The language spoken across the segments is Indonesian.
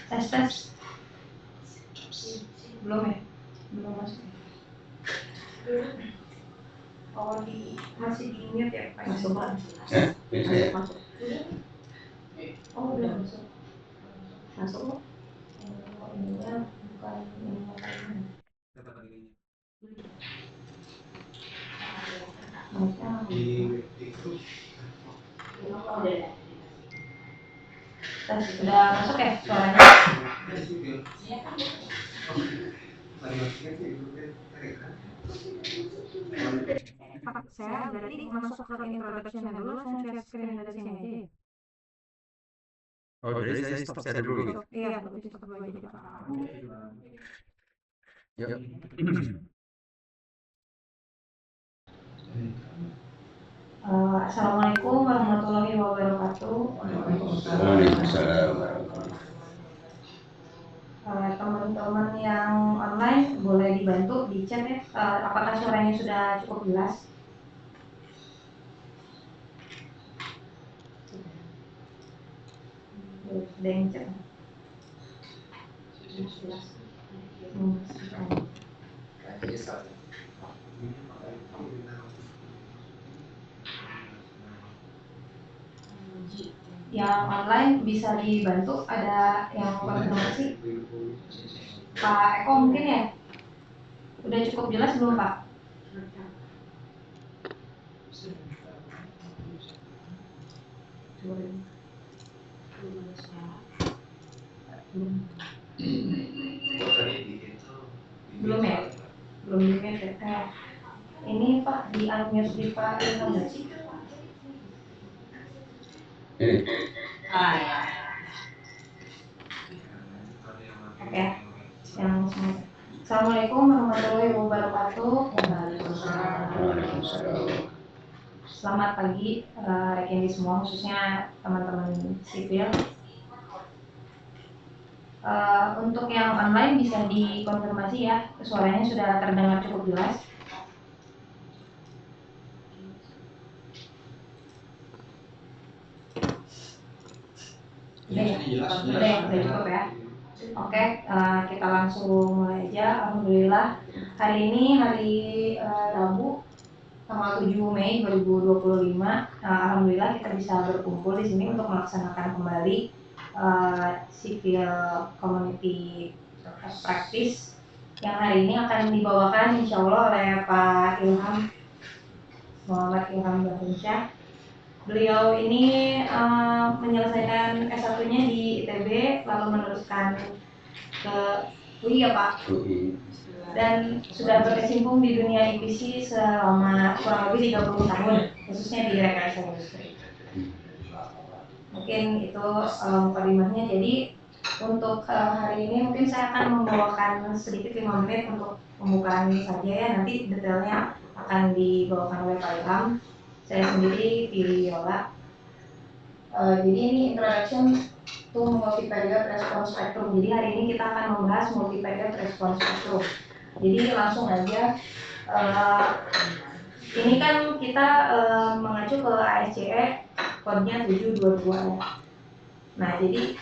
Tes tes. Belum ya? Belum masuk. Oh masih di mute ya Pak? Masuk Pak. Masuk. Oh udah masuk. Masuk Pak. Oh ininya bukan ini apa-apa. Tes udah masuk ya suaranya? Pak, saya berarti masuk ke introduction dulu langsung share screen dari sini aja ya? Oh, jadi saya stop share dulu gitu? Iya, berarti stop dulu aja Pak. Yuk. Assalamualaikum warahmatullahi wabarakatuh. Waalaikumsalam warahmatullahi Teman-teman yang online boleh dibantu di chat ya. Apakah suaranya sudah cukup jelas? Ada yang chat? Yang online bisa dibantu, ada yang konfirmasi? Pak Eko mungkin ya? Udah cukup jelas belum Pak? Belum ya? Belum di mute ya? Ini Pak di unmute di Pak Ilham nggak sih? Ini. Ya. Oke ya. Yang semua. Assalamualaikum warahmatullahi wabarakatuh. Waalaikumsalam. Selamat pagi rekan semua, khususnya teman-teman sipil. Untuk yang online bisa dikonfirmasi ya, suaranya sudah terdengar cukup jelas. Udah cukup ya. Oke, kita langsung mulai aja. Alhamdulillah hari ini hari Rabu tanggal 7 Mei 2025. Alhamdulillah kita bisa berkumpul di sini untuk melaksanakan kembali civil community practice yang hari ini akan dibawakan insya Allah oleh Pak Ilham Muhammad Ilham Bahrinsyah. Beliau ini menyelesaikan S1-nya di ITB, lalu meneruskan ke UI ya Pak, dan sudah berkecimpung di dunia IPC selama kurang lebih 30 tahun, khususnya di rekayasa industri. Mungkin itu mukadimahnya. Jadi untuk hari ini mungkin saya akan membawakan sedikit 5 menit untuk pembukaan saja ya, nanti detailnya akan dibawakan oleh Pak Ilham. Saya sendiri pilih Yola. Jadi ini introduction to multivariate response spectrum. Jadi hari ini kita akan membahas multivariate response spectrum. Jadi langsung aja. Ini kan kita mengacu ke ASCE kodenya 722 ya. Nah jadi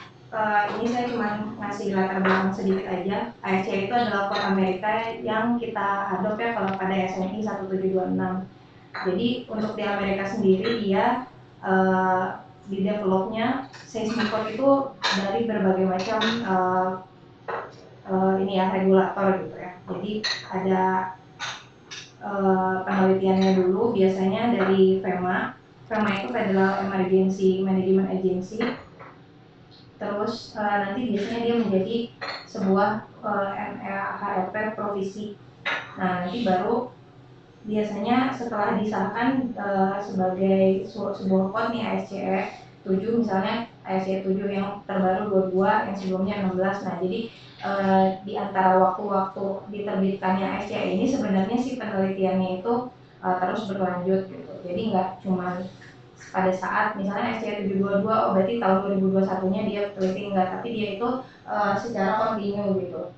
ini saya cuma ngasih latar belakang sedikit aja. ASCE itu adalah kod Amerika yang kita adopt ya kalau pada SNI 1726. Jadi untuk di Amerika sendiri dia di developnya seismic code itu dari berbagai macam ini ya regulator gitu ya. Jadi ada penelitiannya dulu biasanya dari FEMA. FEMA itu Federal Emergency Management Agency. Terus nanti biasanya dia menjadi sebuah HRP provisi. Nah nanti baru biasanya setelah disahkan sebagai sebuah kod nih ASCE 7 misalnya ASCE 7 yang terbaru 22 yang sebelumnya 16. Nah jadi di antara waktu-waktu diterbitkannya ASCE ini sebenarnya si penelitiannya itu terus berlanjut gitu. Jadi nggak cuma pada saat misalnya ASCE 722 oh berarti tahun 2021 nya dia teliti, enggak, tapi dia itu secara kontinu gitu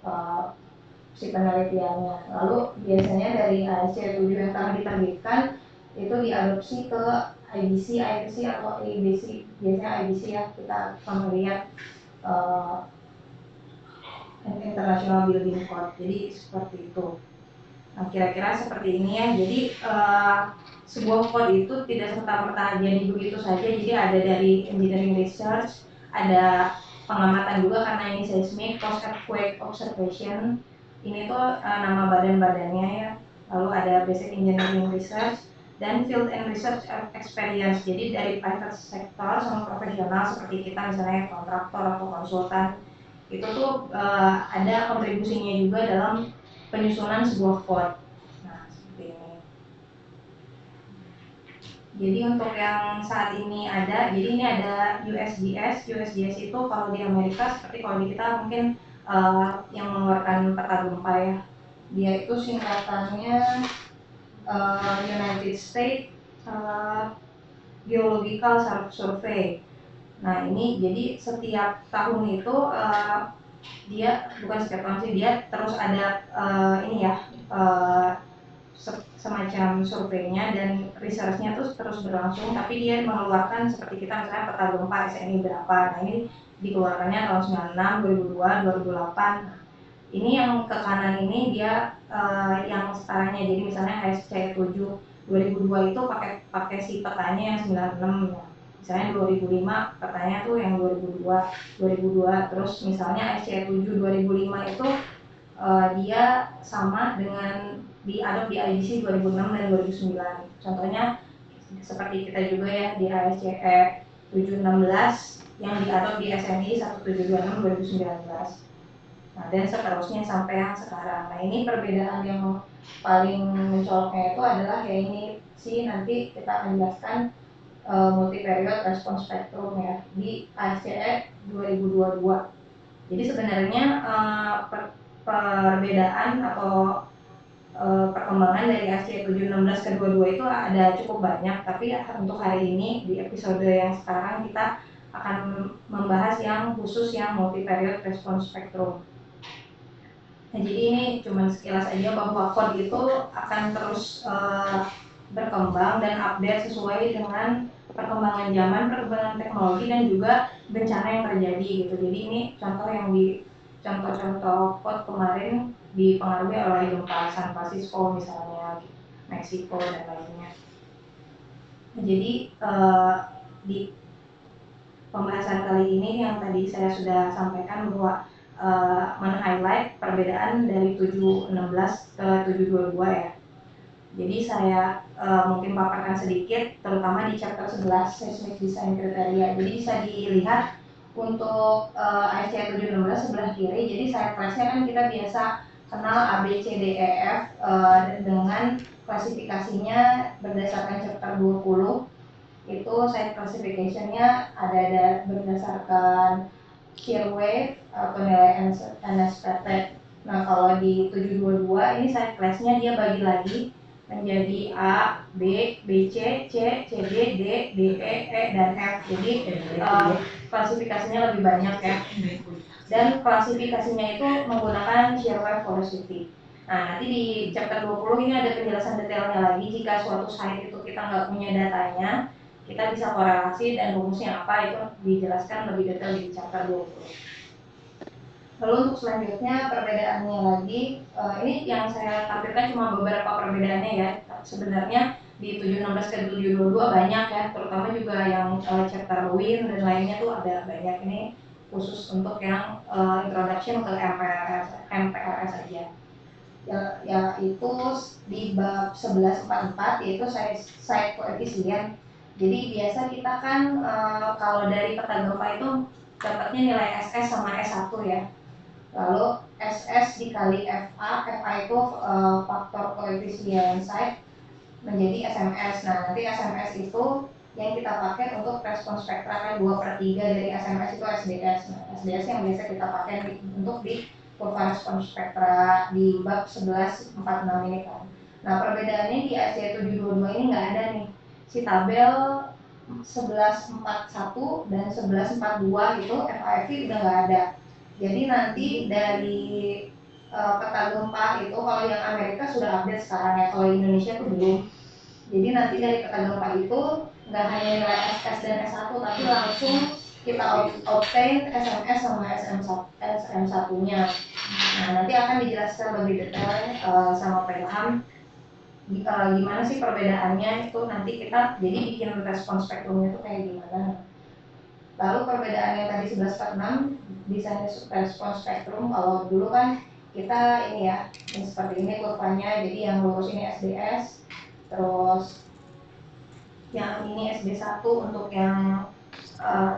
si penelitiannya. Lalu biasanya dari ASCE 7 yang telah diterbitkan itu diadopsi ke IBC atau ABC, biasanya IBC ya, kita familiar International Building Code. Jadi seperti itu. Nah, kira-kira seperti ini ya. Jadi sebuah code itu tidak serta-merta jadi begitu saja. Jadi ada dari engineering research, ada pengamatan juga karena ini seismic, post earthquake observation. Ini tuh nama badan-badannya ya. Lalu ada basic engineering research dan field and research experience. Jadi dari private sector sama profesional seperti kita misalnya kontraktor atau konsultan, itu tuh ada kontribusinya juga dalam penyusunan sebuah code. Nah, seperti ini. Jadi untuk yang saat ini ada, jadi ini ada USGS. USGS itu kalau di Amerika seperti kalau di kita mungkin yang mengeluarkan peta gempa ya. Dia itu singkatannya United States Geological Survey. Nah ini jadi setiap tahun itu dia bukan setiap tahun sih, dia terus ada ini ya semacam surveinya dan researchnya tuh terus berlangsung, tapi dia mengeluarkan seperti kita misalnya peta gempa SNI berapa. Nah ini dikeluarkannya tahun 96, 2002, 2008. Nah, ini yang ke kanan ini dia yang sekarangnya, jadi misalnya HSC 7 2002 itu pakai si petanya yang 96 ya. Misalnya 2005 petanya tuh yang 2002, terus misalnya HSC 7 2005 itu dia sama dengan diadop di IBC 2006 dan 2009. Contohnya seperti kita juga ya di ASCE 716 yang diadop di SNI 1726 2019. Nah, dan seterusnya sampai yang sekarang. Nah, ini perbedaan yang paling mencoloknya itu adalah ya ini sih, nanti kita akan jelaskan multivariate response spectrum ya di ASCE 2022. Jadi sebenarnya perbedaan atau perkembangan dari ASCE 716 ke 22 itu ada cukup banyak, tapi untuk hari ini di episode yang sekarang kita akan membahas yang khusus yang multivariate response spectrum. Nah, jadi ini cuma sekilas aja bahwa code itu akan terus berkembang dan update sesuai dengan perkembangan zaman, perkembangan teknologi dan juga bencana yang terjadi gitu. Jadi ini contoh yang di contoh-contoh code kemarin dipengaruhi oleh gempa San Francisco misalnya, Meksiko dan lainnya. Nah, jadi di pembahasan kali ini yang tadi saya sudah sampaikan bahwa men-highlight perbedaan dari 716 ke 722 ya. Jadi saya mungkin paparkan sedikit, terutama di chapter 11 seismic design kriteria. Jadi bisa dilihat untuk ASCE 716 sebelah kiri. Jadi side class-nya kan kita biasa kenal A, B, C, D, E, F dengan klasifikasinya berdasarkan chapter 20. Itu side classification-nya ada berdasarkan shear wave atau nilai NSPT. Nah, kalau di 722 ini side class-nya dia bagi lagi menjadi A, B, BC, C, CD, D, DE, E, dan F. Jadi klasifikasinya lebih banyak ya. Dan klasifikasinya itu menggunakan shear wave velocity. Nah, nanti di chapter 20 ini ada penjelasan detailnya lagi. Jika suatu site itu kita nggak punya datanya, kita bisa korelasi dan rumusnya apa, itu dijelaskan lebih detail di chapter 20. Lalu untuk selanjutnya perbedaannya lagi, ini yang saya tampilkan cuma beberapa perbedaannya ya. Sebenarnya di 716 ke 722 banyak ya, terutama juga yang chapter wind dan lainnya tuh ada banyak. Ini khusus untuk yang introduction ke MPRS aja. Ya itu di bab 1144 yaitu site coefficient. Jadi biasa kita kan kalau dari peta gempa itu dapatnya nilai SS sama S1 ya. Lalu SS dikali FA itu faktor koefisien site menjadi SMS. Nah, nanti SMS itu yang kita pakai untuk respons spektra kan 2/3 dari SMS itu SDS. Nah, SDS yang biasa kita pakai untuk di kurva respons spektra di bab 1146 ini kan. Nah, perbedaannya di ASCE 722 ini nggak ada nih. Si tabel 1141 dan 1142 itu FAFV udah nggak ada. Jadi nanti dari peta gempa itu kalau yang Amerika sudah update sekarang ya, kalau Indonesia tuh belum. Jadi nanti dari peta gempa itu nggak hanya nilai SS dan S1 tapi langsung kita obtain SMS sama SM1-nya. Nah, nanti akan dijelaskan lebih detail sama Pak Ilham gimana sih perbedaannya itu, nanti kita jadi bikin respon spektrumnya itu kayak gimana. Lalu perbedaan yang tadi 11/6 desain respon spektrum, kalau dulu kan kita ini ya, ini seperti ini kurvanya, jadi yang lurus ini SDS, terus yang ini SD1 untuk yang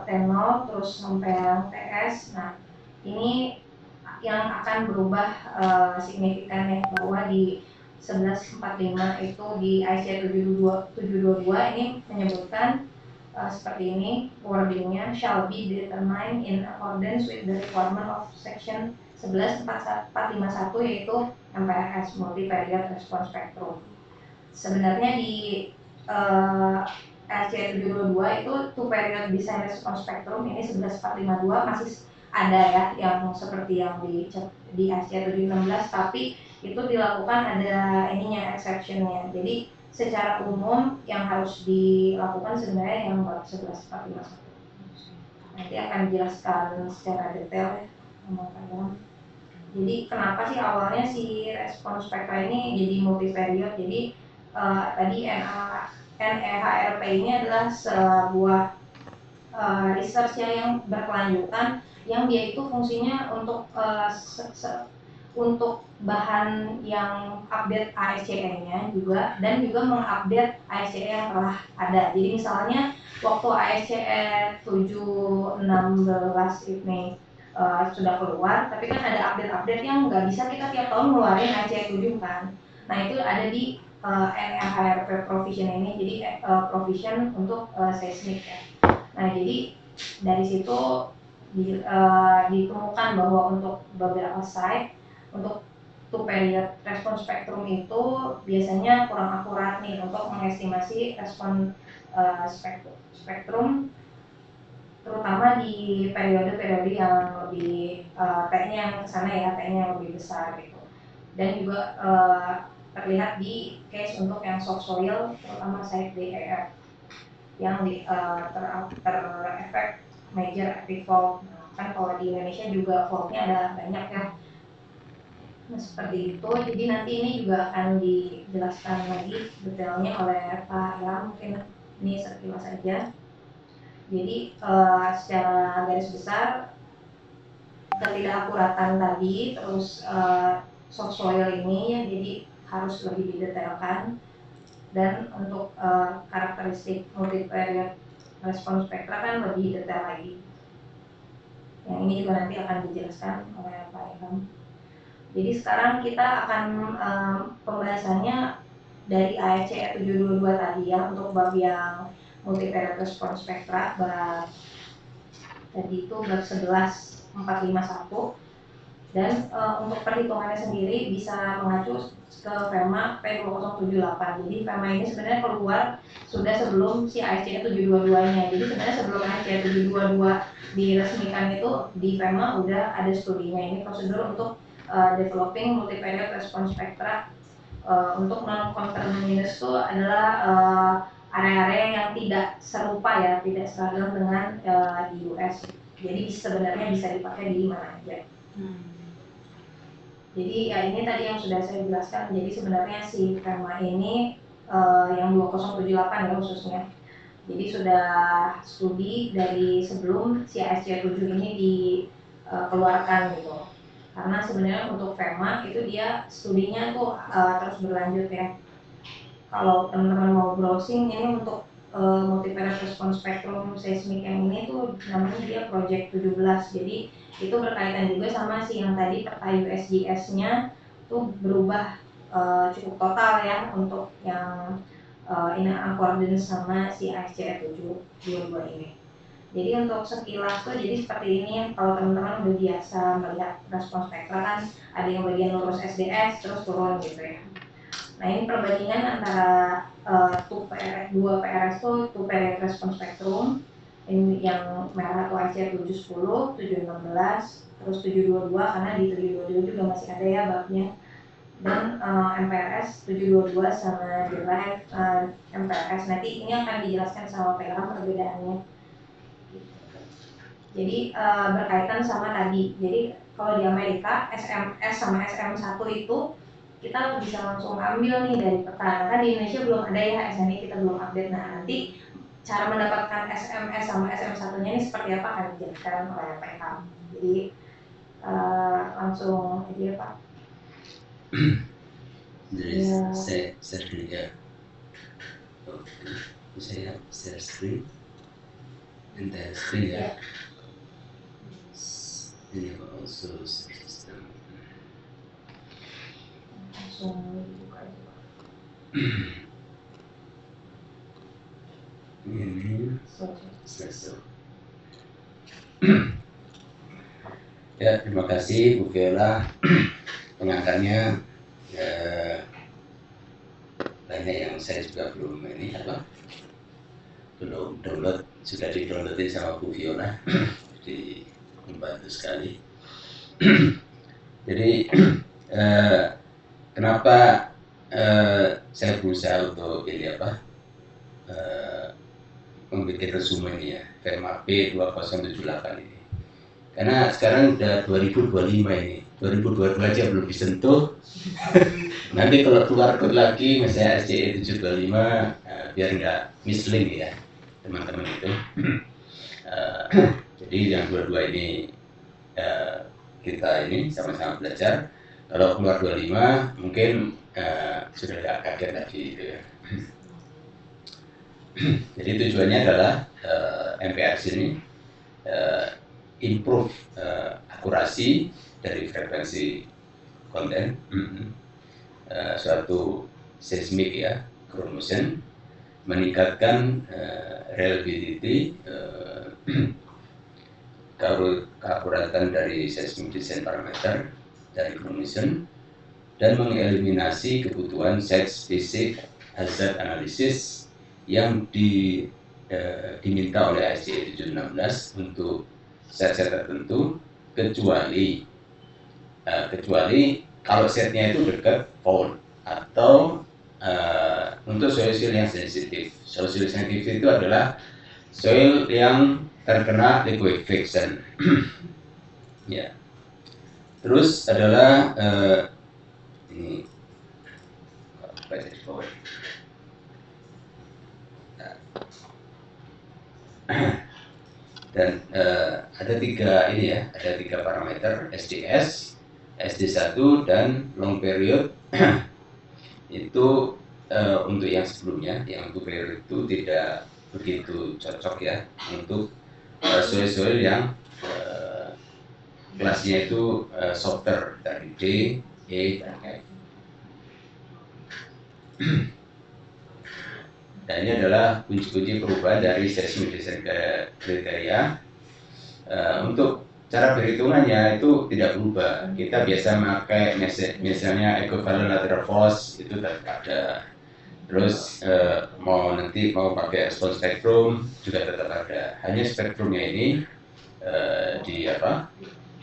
T0 terus sampai yang TS. Nah, ini yang akan berubah signifikan ya, bahwa di 1145 itu di IC 722 ini menyebutkan seperti ini wordingnya, shall be determined in accordance with the requirement of section 11.451 yaitu MPRS multivariate response spectrum. Sebenarnya di LC722 itu two period design response spectrum ini 11452 masih ada ya yang seperti yang di LC716, tapi itu dilakukan ada ininya, exceptionnya. Jadi secara umum yang harus dilakukan sebenarnya yang 11451. Nanti akan dijelaskan secara detail ya sama kalian. Jadi kenapa sih awalnya si respons spektra ini jadi multivariate? Jadi tadi NEHRP ini adalah sebuah research yang berkelanjutan, yang dia itu fungsinya untuk untuk bahan yang update ASCE-nya juga, dan juga mengupdate ASCE yang telah ada. Jadi misalnya waktu ASCE 716 ini sudah keluar, tapi kan ada update-update yang nggak bisa kita tiap tahun ngeluarin ASCE 7 kan. Nah itu ada di NEHRP provision ini, jadi provision untuk seismik ya. Nah jadi dari situ ditemukan bahwa untuk beberapa site untuk two period respon spektrum itu biasanya kurang akurat nih untuk mengestimasi respon spektrum, terutama di periode-periode yang lebih T-nya yang kesana ya, T-nya yang lebih besar gitu. Dan juga terlihat di case untuk yang soft soil, terutama site DEF yang terefek major active fault. Nah, kan kalau di Indonesia juga faultnya ada banyak ya. Nah, seperti itu. Jadi nanti ini juga akan dijelaskan lagi detailnya oleh Pak Ilham, mungkin ini sekilas saja. Jadi secara garis besar ketidakakuratan tadi, terus soft soil ini ya, jadi harus lebih didetailkan. Dan untuk karakteristik multivariate respon spektra kan lebih detail lagi. Yang ini juga nanti akan dijelaskan oleh Pak Ilham. Jadi sekarang kita akan pembahasannya dari AEC 722 tadi ya, untuk bab yang multivariate response spectra, bab tadi itu bab 11.451. Dan untuk perhitungannya sendiri bisa mengacu ke FEMA P2078. Jadi FEMA ini sebenarnya keluar sudah sebelum si AEC 722-nya. Jadi sebenarnya sebelum AEC 722 diresmikan itu di FEMA udah ada studinya. Ini prosedur untuk developing multivariate response spectra untuk non-conterminous itu adalah area-area yang tidak serupa ya, tidak seragam dengan di US. Jadi sebenarnya bisa dipakai di mana aja. Jadi ya ini tadi yang sudah saya jelaskan. Jadi sebenarnya si FEMA ini yang 2078 ya khususnya. Jadi sudah studi dari sebelum si ASC 7 ini dikeluarkan gitu. Karena sebenarnya untuk FEMA itu dia studinya tuh terus berlanjut ya. Kalau teman-teman mau browsing ini untuk multivariate response spectrum seismik yang ini tuh namanya dia project 17. Jadi itu berkaitan juga sama si yang tadi peta USGS-nya tuh berubah cukup total ya untuk yang in accordance sama si ASCE 722 ini. Jadi untuk sekilas tuh jadi seperti ini, kalau teman-teman udah biasa melihat respons spektra kan ada yang bagian lurus SDS terus turun gitu ya. Nah ini perbandingan antara dua PRS tuh two period response spectrum, ini yang merah tuh ASCE 710, 716, terus 722 karena di 722 juga masih ada ya babnya. dan MPRS 722 sama Direct MPRS. Nanti ini akan dijelaskan sama PLM perbedaannya. Jadi berkaitan sama tadi. Jadi kalau di Amerika SMS sama SM1 itu kita bisa langsung ambil nih dari peta. Kan di Indonesia belum ada ya SNI, kita belum update. Nah nanti cara mendapatkan SMS sama SM1-nya ini seperti apa akan dijelaskan oleh PLM. Jadi langsung aja Pak. Jadi saya lihat, saya share screen, entire screen ya. Ini also system. Langsung dibuka aja Pak. Ini selesai. Ya, terima kasih Bu Viola pengantarnya. Banyak yang saya juga belum download, sudah di-downloadin sama Bu Viola. Jadi membantu sekali. Jadi kenapa saya berusaha untuk membuat resume ini ya, VMAP 2078 ini. Karena sekarang udah 2025 ini, 2022 aja belum disentuh. Nanti kalau keluar lagi misalnya SCE 725 biar nggak misleading ya teman-teman itu. Jadi yang dua-dua ini kita ini sama-sama belajar. Kalau keluar 25 mungkin sudah nggak kaget lagi gitu ya. Jadi tujuannya adalah MPRS ini improve akurasi dari frekuensi konten, suatu seismik ya, ground motion, meningkatkan reliability, keakuratan dari seismic design parameter dari ground motion, dan mengeliminasi kebutuhan site-specific hazard analysis yang diminta oleh SCE 716 untuk set-set tertentu, kecuali kalau setnya itu dekat fault atau untuk soil yang sensitif. Soil sensitif itu adalah soil yang terkena liquefaction. Ya. Terus adalah ini baca di bawah. Dan ada tiga parameter, SDS, SD1 dan long period. Itu untuk yang sebelumnya, yang untuk period itu tidak begitu cocok ya untuk soil yang kelasnya itu softer dari D, E, dan F. Dan ini adalah kunci-kunci perubahan dari seismic design kriteria. Untuk cara perhitungannya itu tidak berubah. Kita biasa memakai misalnya equivalent lateral force itu tetap ada. Terus mau pakai response spectrum juga tetap ada. Hanya spektrumnya ini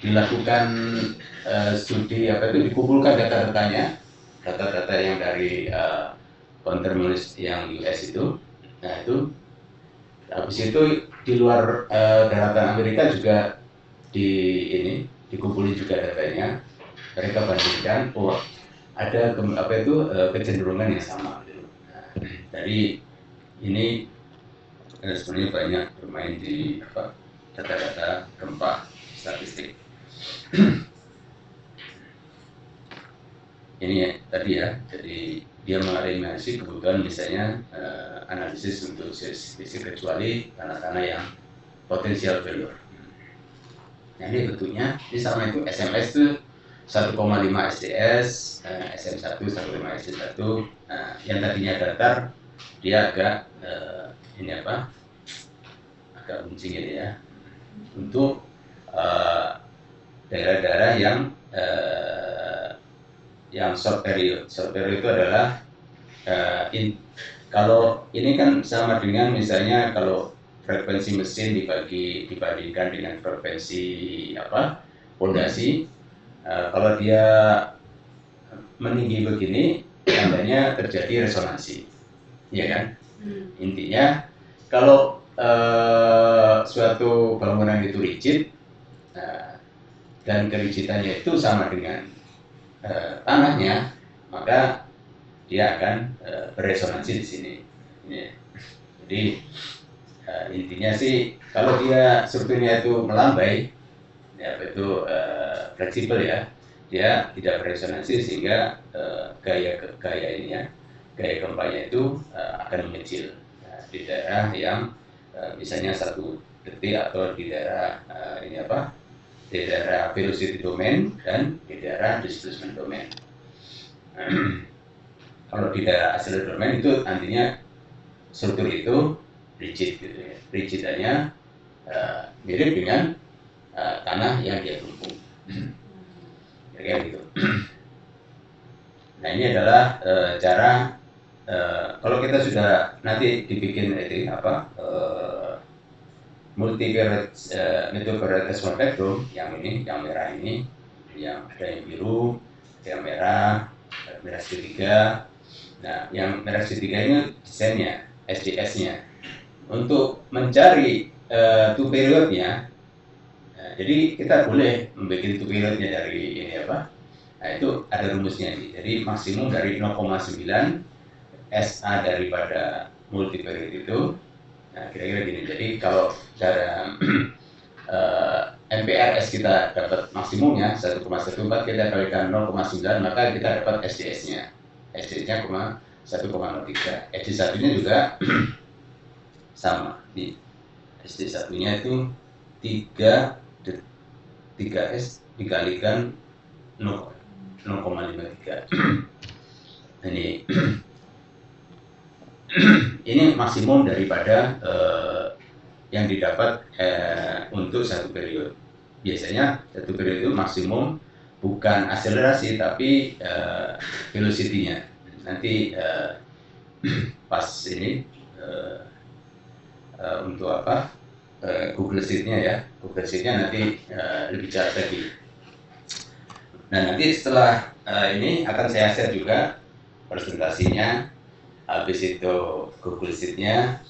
dilakukan studi dikumpulkan data-datanya, data-data yang dari countermeasures yang US itu. Nah itu habis itu di luar daratan Amerika juga dikumpulin juga datanya. Mereka bandingkan, ada kecenderungan yang sama. Nah, dari ini sebenarnya banyak bermain di data-data gempa statistik. Ini ya, tadi ya, jadi dia mengeliminasi kebutuhan misalnya analisis untuk sisi kecuali tanah-tanah yang potensial failure. Nah ini bentuknya, ini sama itu SMS itu 1,5 SDS, SM1 1,5 SD1. Nah, yang tadinya datar dia agak agak runcing ini ya, untuk daerah-daerah yang short period. Short period itu adalah kalau ini kan sama dengan misalnya kalau frekuensi mesin dibandingkan dengan frekuensi pondasi. Kalau dia meninggi begini tandanya terjadi resonansi, ya kan? Intinya kalau suatu bangunan itu rigid dan kerigidannya itu sama dengan tanahnya, maka dia akan beresonansi di sini. Ya. Jadi intinya sih kalau dia strukturnya itu melambai, ya itu fleksibel ya, dia tidak beresonansi sehingga gaya gempanya itu akan mengecil di daerah yang misalnya 1 detik atau di daerah di daerah velocity domain dan di daerah displacement domain. Kalau di daerah accelerator domain itu artinya struktur itu rigid gitu ya. Rigidannya mirip dengan tanah yang dia tumpung. Kayak gitu. Nah ini adalah cara kalau kita sudah nanti dibikin multivariate spektrum yang ini, yang merah ini, yang ada yang biru, yang merah segitiga. Nah, yang merah segitiga ini desainnya, SDS-nya. Untuk mencari two period-nya, jadi kita boleh membuat two period-nya dari ini apa? Nah, itu ada rumusnya nih. Jadi maksimum dari 0,9 SA daripada multivariate itu. Nah, kira-kira gini. Jadi kalau dalam MPRS kita dapat maksimumnya 1,14, kita kalikan 0,9, maka kita dapat SDS-nya. SDS-nya 1,03. SD1-nya juga sama. Di SD1-nya itu 3S dikalikan 0,53. Ini maksimum daripada yang didapat untuk satu periode. Biasanya satu periode itu maksimum bukan akselerasi tapi velocity-nya. Nanti pas ini untuk apa? Google Sheet-nya ya. Google Sheet-nya nanti lebih jelas lagi. Nah nanti setelah ini akan saya share juga presentasinya. Habis itu Google Sheet-nya,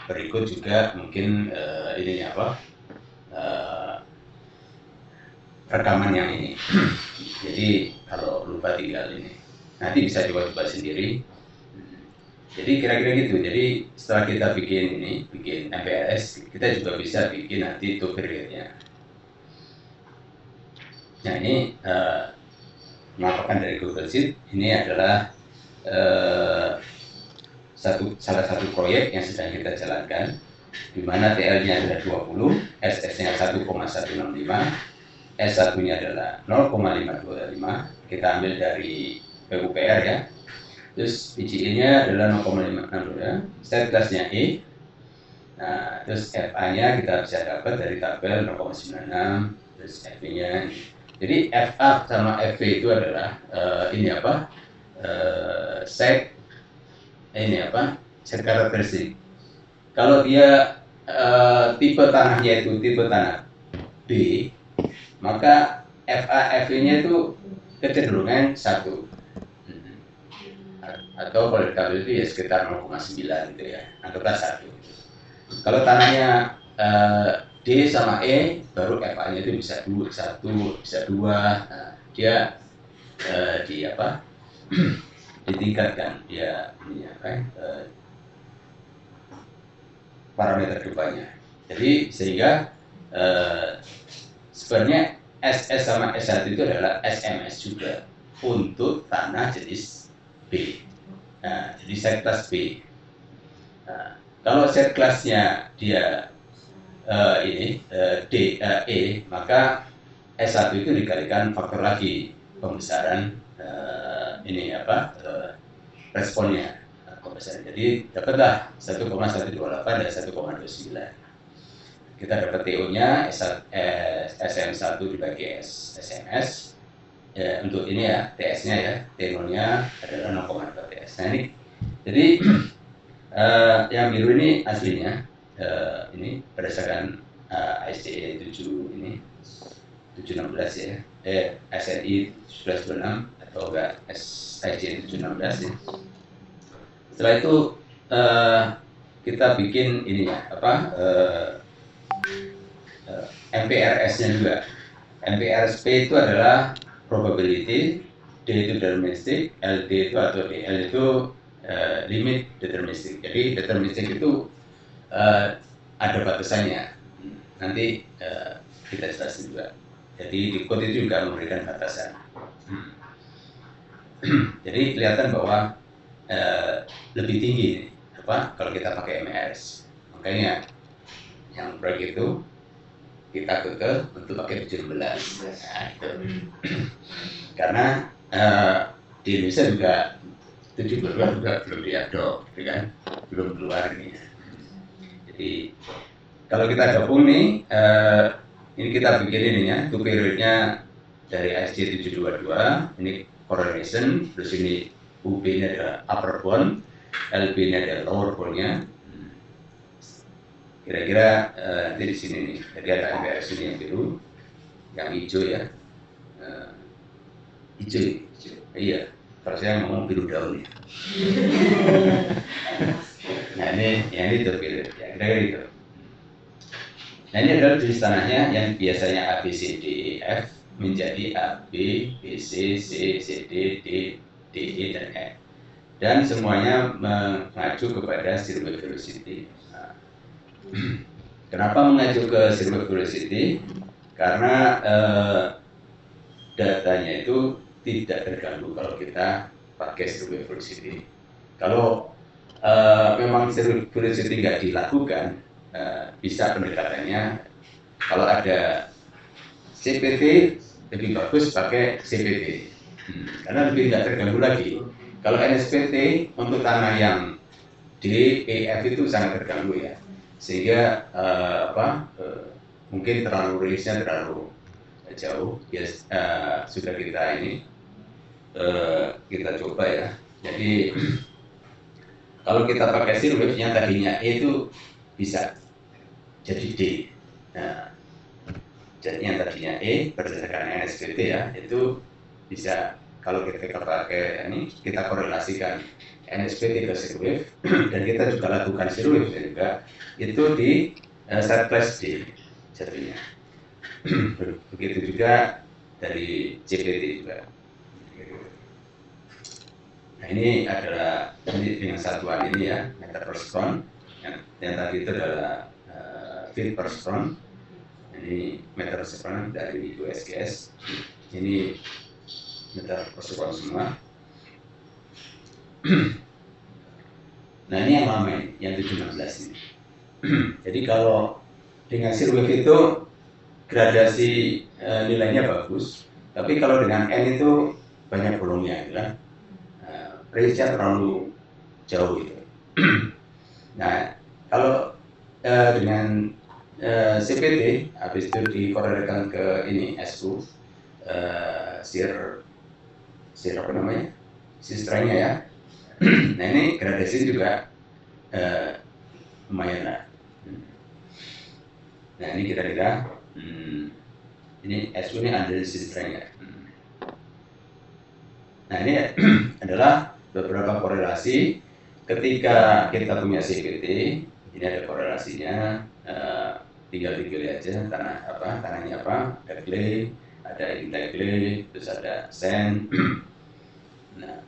berikut juga mungkin rekaman yang ini. Jadi kalau lupa tinggal ini, nanti bisa coba sendiri. Jadi kira-kira gitu. Jadi setelah kita bikin MPRS, kita juga bisa bikin nanti two period-nya. Nah ini melaporkan dari Google Sheet. Ini adalah salah satu proyek yang sedang kita jalankan, di mana TL-nya adalah 20, SS-nya 1,165, S1-nya adalah 0,525, kita ambil dari PUPR ya, terus PGE-nya adalah 0,562, ya. State class-nya E, nah, terus FA-nya kita bisa dapat dari tabel 0,96, terus FV-nya, jadi FA sama FV itu adalah set karakteristik. Kalau dia tipe tanahnya itu tipe tanah B, maka FA/FV-nya itu kecenderungan 1. Atau kalau di tabel itu ya sekitar 0,9 gitu ya, anggaplah 1. Kalau tanahnya D sama E, baru FA-nya itu bisa 1, bisa 2. Nah, dia ditingkatkan dia parameter depannya. Jadi sehingga sebenarnya SS sama S1 itu adalah SMS juga untuk tanah jenis B. Nah, jadi set kelas B. Nah, kalau set kelasnya dia E, maka S1 itu dikalikan faktor lagi pembesaran responnya pembesaran. Jadi dapatlah 1,128 dan 1,29. Kita dapat TO-nya SM1 dibagi SMS. Ya, untuk ini ya, TS-nya ya, T0-nya adalah 0,4 TS. Nah ini, jadi yang biru ini aslinya, ini berdasarkan ISDE 7 ini. 716 ya, SNI 1126 atau enggak SIJ 716 ya. Setelah itu kita bikin ini ya, MPRS-nya juga. MPRSP itu adalah probability, D itu deterministic, LD itu atau DL itu limit deterministic. Jadi deterministic itu ada batasannya. Nanti kita jelasin juga. Jadi di code itu juga memberikan batasan. Jadi kelihatan bahwa lebih tinggi kalau kita pakai MRS. Makanya yang proyek itu kita kekeh untuk pakai 17. Nah, itu. Karena di Indonesia juga 17 juga belum diadop, kan? Belum keluar ini. Jadi kalau kita gabung nih, ini kita bikin ininya, itu periodnya dari SJ 722, ini correlation, terus ini UB-nya adalah upper bound, LB-nya adalah lower bound-nya. Kira-kira nanti di sini nih, jadi ada MPRS ini yang biru, yang hijau ya, hijau, iya. Kalau saya ngomong biru daun ya. Nah ini yang itu biru, ya kira-kira itu. Nah ini adalah jenis tanahnya yang biasanya A, B, C, D, E, F menjadi A, B, B, C, C, C, D, D, D, E, dan F. Dan semuanya mengacu kepada circuit velocity. Nah, kenapa mengacu ke circuit velocity? Karena datanya itu tidak terganggu kalau kita pakai circuit velocity. Kalau memang circuit velocity nggak dilakukan, bisa pendekatannya kalau ada CPT lebih bagus pakai CPT karena lebih tidak terganggu lagi. Kalau NSPT untuk tanah yang D, E, F itu sangat terganggu ya, sehingga mungkin terlalu rilisnya terlalu jauh. Ya, sudah kita ini kita coba ya. Jadi kalau kita pakai sirkuit yang tadinya E itu bisa jadi D. Nah, jadi yang tadinya E berdasarkan NSPT ya, itu bisa kalau kita pakai ini, kita korelasikan NSPT ke sirkuit dan kita juga lakukan sirkuit juga itu di set class D jadinya. Begitu juga dari CPT juga. Nah ini adalah dengan satuan ini ya, meter per stone. Yang tadi itu adalah feet per stone. Ini meter per stone dari USGS. Ini meter per stone semua. Nah ini yang lama ini, yang 716 ini. Jadi kalau dengan sirkuit itu gradasi nilainya bagus, tapi kalau dengan N itu banyak volumenya, gitu kan? Range-nya terlalu jauh gitu. Nah kalau dengan CPT, habis itu dikorelasikan ke ini SU, shear apa namanya? Shear strength-nya ya. Nah ini gradasi juga lumayan lah. Nah ini kira-kira ini SU ini under shear strength ya. Nah ini adalah beberapa korelasi ketika kita punya CPT. Ini ada korelasinya, tinggal dipilih aja tanahnya apa, ada clay, ada inlay clay, terus ada sand. Nah,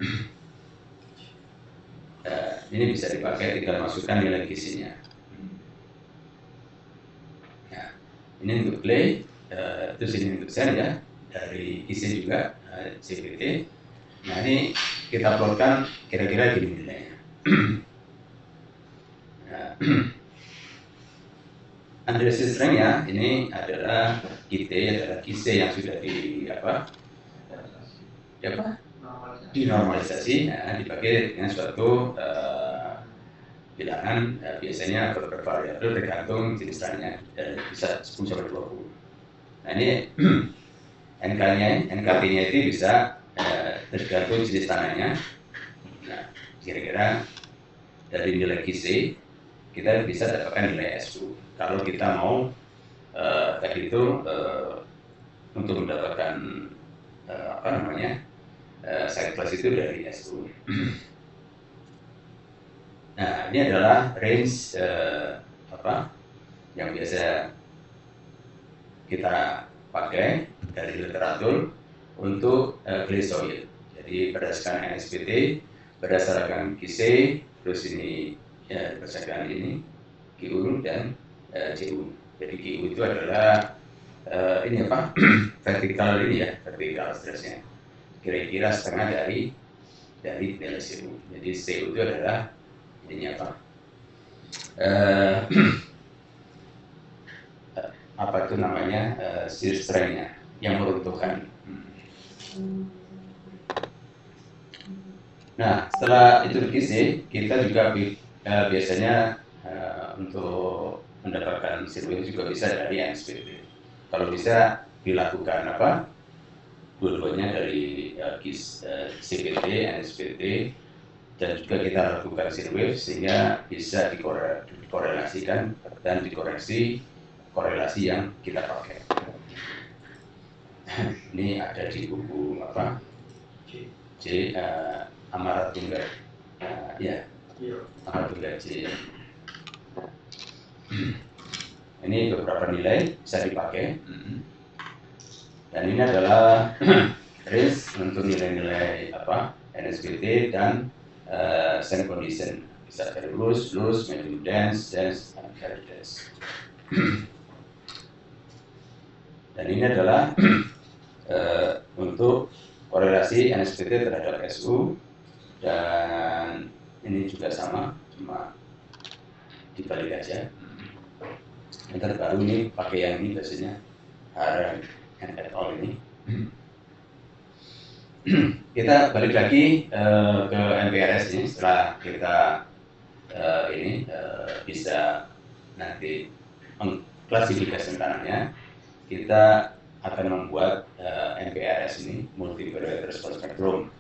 ini bisa dipakai, tinggal masukkan nilai kisinya. Nah, ini untuk clay, terus ini untuk sand ya, dari kisi juga CPT. Nah ini kita plotkan kira-kira gini nilainya. Under shear strength ya, ini adalah KT, adalah kise yang sudah dinormalisasi, dipakai dengan suatu bilangan, biasanya bervariabel tergantung jenis tanahnya, bisa 10-20. Nah ini NKT-nya itu bisa tergantung jenis tanahnya. Nah, kira-kira dari nilai KC kita bisa dapatkan nilai SU. Kalau kita mau tadi itu untuk mendapatkan side class itu dari SU. Nah, ini adalah range yang biasa kita pakai dari literatur untuk clay soil. Jadi berdasarkan NSPT, berdasarkan KISE, terus ini berdasarkan ini KIU dan CU. Jadi KIU itu adalah vertikal stressnya. Kira-kira setengah dari nilai CU. Jadi CU itu adalah ini apa itu namanya shear strength-nya yang meruntuhkan. Nah, setelah itu KISE, kita juga biasanya untuk mendapatkan shear wave juga bisa dari NSPT. Kalau bisa dilakukan dua-duanya dari CPT, NSPT, dan juga kita lakukan shear wave sehingga bisa dikorelasikan dan dikoreksi korelasi yang kita pakai. Ini ada di buku Amaratungga Amaratungga C. Ini beberapa nilai bisa dipakai. Dan ini adalah range untuk nilai-nilai NSPT dan sand condition. Bisa dari loose, medium dense, dan very dense. Dan ini adalah untuk korelasi NSPT terhadap SU, dan ini juga sama, cuma dibalik aja. Yang terbaru ini pakai yang ini biasanya Hara and et al. Ini. Kita balik lagi ke MPRS ini setelah kita bisa nanti mengklasifikasi tanahnya. Kita akan membuat MPRS ini, multivariate response spectrum.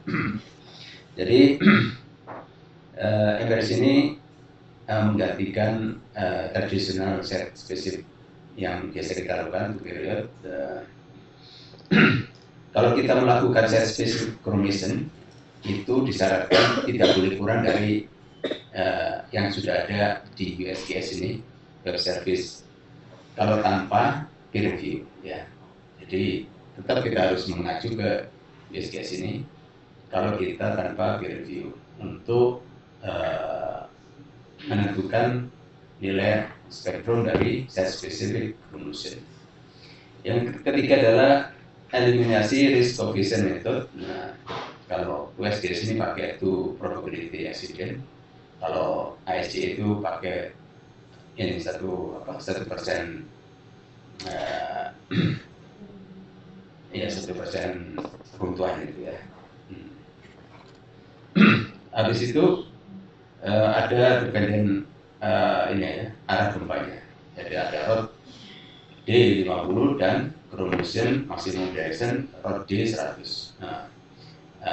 Jadi MPRS ini menggantikan tradisional set spesifik yang biasa kita lakukan untuk period. Kalau kita melakukan set spesifik chromation, itu disyaratkan tidak boleh kurang dari yang sudah ada di USGS ini, web service. Kalau tanpa peer review, ya. Jadi tetap kita harus mengacu ke USGS ini kalau kita tanpa peer review untuk menentukan nilai spektrum dari set specific chromation. Yang ketiga adalah eliminasi risk coefficient method. Nah, kalau USGS ini pakai itu probability accident, kalau ASC itu pakai ini 1% ya 1% runtuhan itu ya. Habis itu ada dependent arah gempanya. Jadi ada rod D50 dan chromation maximum direction rod D100. Nah,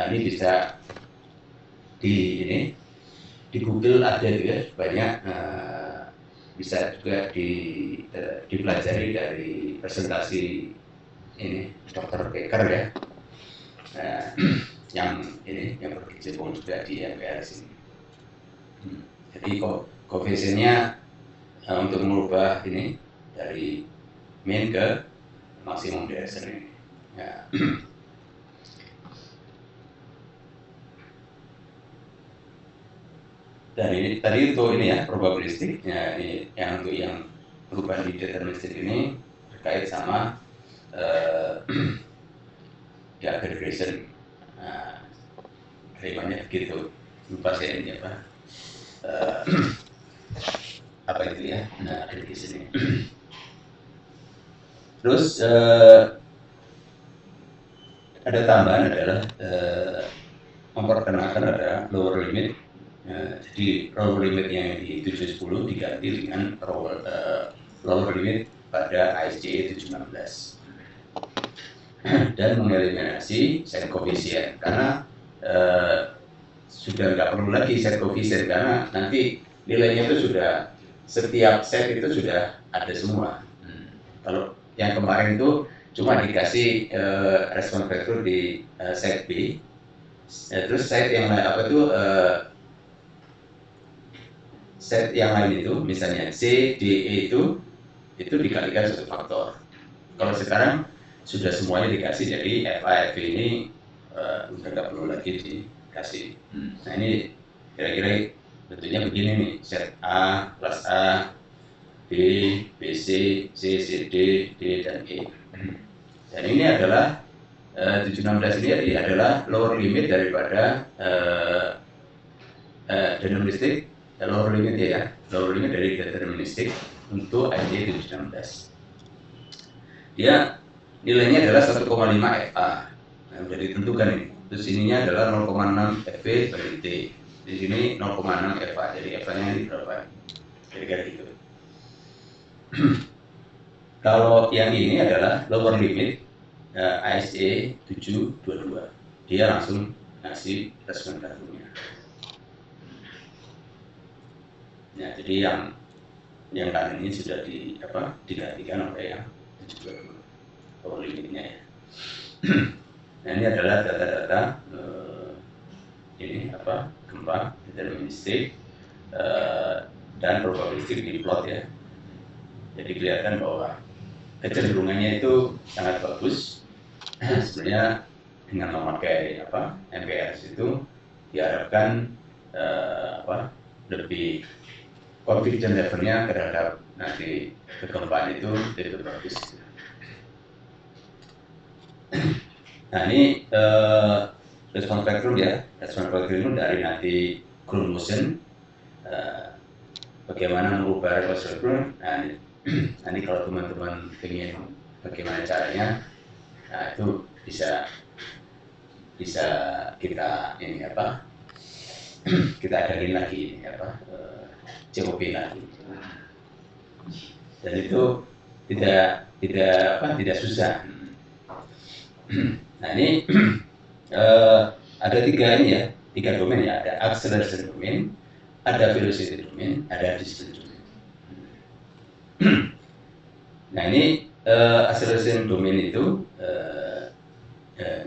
ini bisa di Google ada itu ya, banyak bisa juga dipelajari dari presentasi ini Dr. Becker ya, yang berkecimpung juga di MPRS ini. Jadi koefisiennya untuk mengubah ini dari mean ke maksimum direction ini. Ya. Dan ini tadi untuk ini ya probabilistik, ya, ini yang untuk yang perubahan di deterministik ini terkait sama aggregation. Nah, banyak begitu, lupa saya ini apa itu ya, nah aggregation ini. Terus ada tambahan adalah memperkenalkan ada lower limit. Jadi lower limit yang di 710 diganti dengan lower limit pada ISJ 716 dan mengeliminasi set koefisien karena sudah nggak perlu lagi set koefisien karena nanti nilainya itu sudah setiap set itu sudah ada semua. Kalau yang kemarin itu cuma dikasih respon vektor di site B. Terus site yang lain apa tuh set yang lain itu misalnya C, D, E itu dikalikan satu faktor. Kalau sekarang sudah semuanya dikasih, jadi F, A, F ini udah nggak perlu lagi dikasih. Nah ini kira-kira bentuknya begini nih, set A plus A, B, B, C, C, C, D, D, dan E. Dan ini adalah 716 ini adalah lower limit daripada deterministik, lower limit ya, lower limit dari deterministik untuk IJ 716. Dia nilainya adalah 1,5 FA. Nah, sudah ditentukan ini. Terus ininya adalah 0,6 FV bagi T. Di sini 0,6 FA. Jadi FA-nya ini berapa? Kira-kira gitu. Kalau yang ini adalah lower limit ISA 722. Dia langsung ngasih respon vektornya. Nah, jadi yang kanan ini sudah digantikan oleh yang 722 lower limitnya ya. Nah, ini adalah data-data ini gempa deterministik dan probabilistik di plot ya. Jadi kelihatan bahwa kecenderungannya itu sangat bagus. Sebenarnya dengan memakai MPRS itu diharapkan lebih confidence levelnya terhadap nanti kegempaan itu bagus. Nah ini respon vektor ya, respon vektor itu dari nanti ground motion, bagaimana mengubah respon vektor. Nah nanti kalau teman-teman ingin bagaimana caranya, nah itu bisa kita ini kita adain lagi COP lagi. Dan itu tidak susah. Nah ini ada tiga domain ya, ada acceleration domain, ada velocity domain, ada displacement domain. Nah ini acceleration domain itu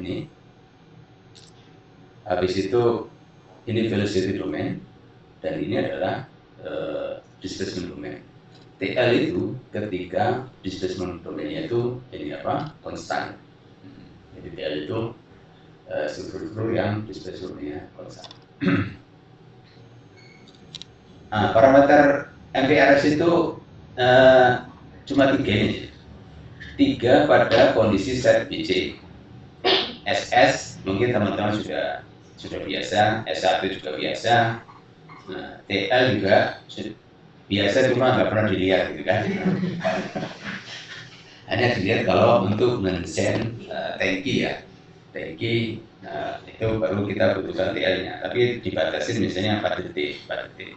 ini, habis itu ini velocity domain dan ini adalah displacement domain. TL itu ketika displacement domainnya itu ini konstan. Jadi TL itu struktur yang displacementnya konstan. Nah, parameter MPRS itu cuma 3 ini. 3 pada kondisi set BC. SS mungkin teman-teman sudah biasa, S1 juga biasa. Nah, TL juga biasa cuma nggak pernah dilihat gitu kan. Hanya dilihat kalau untuk men-send tangki ya. Tangki itu baru kita butuhkan TL-nya. Tapi dibatasin misalnya 4 detik.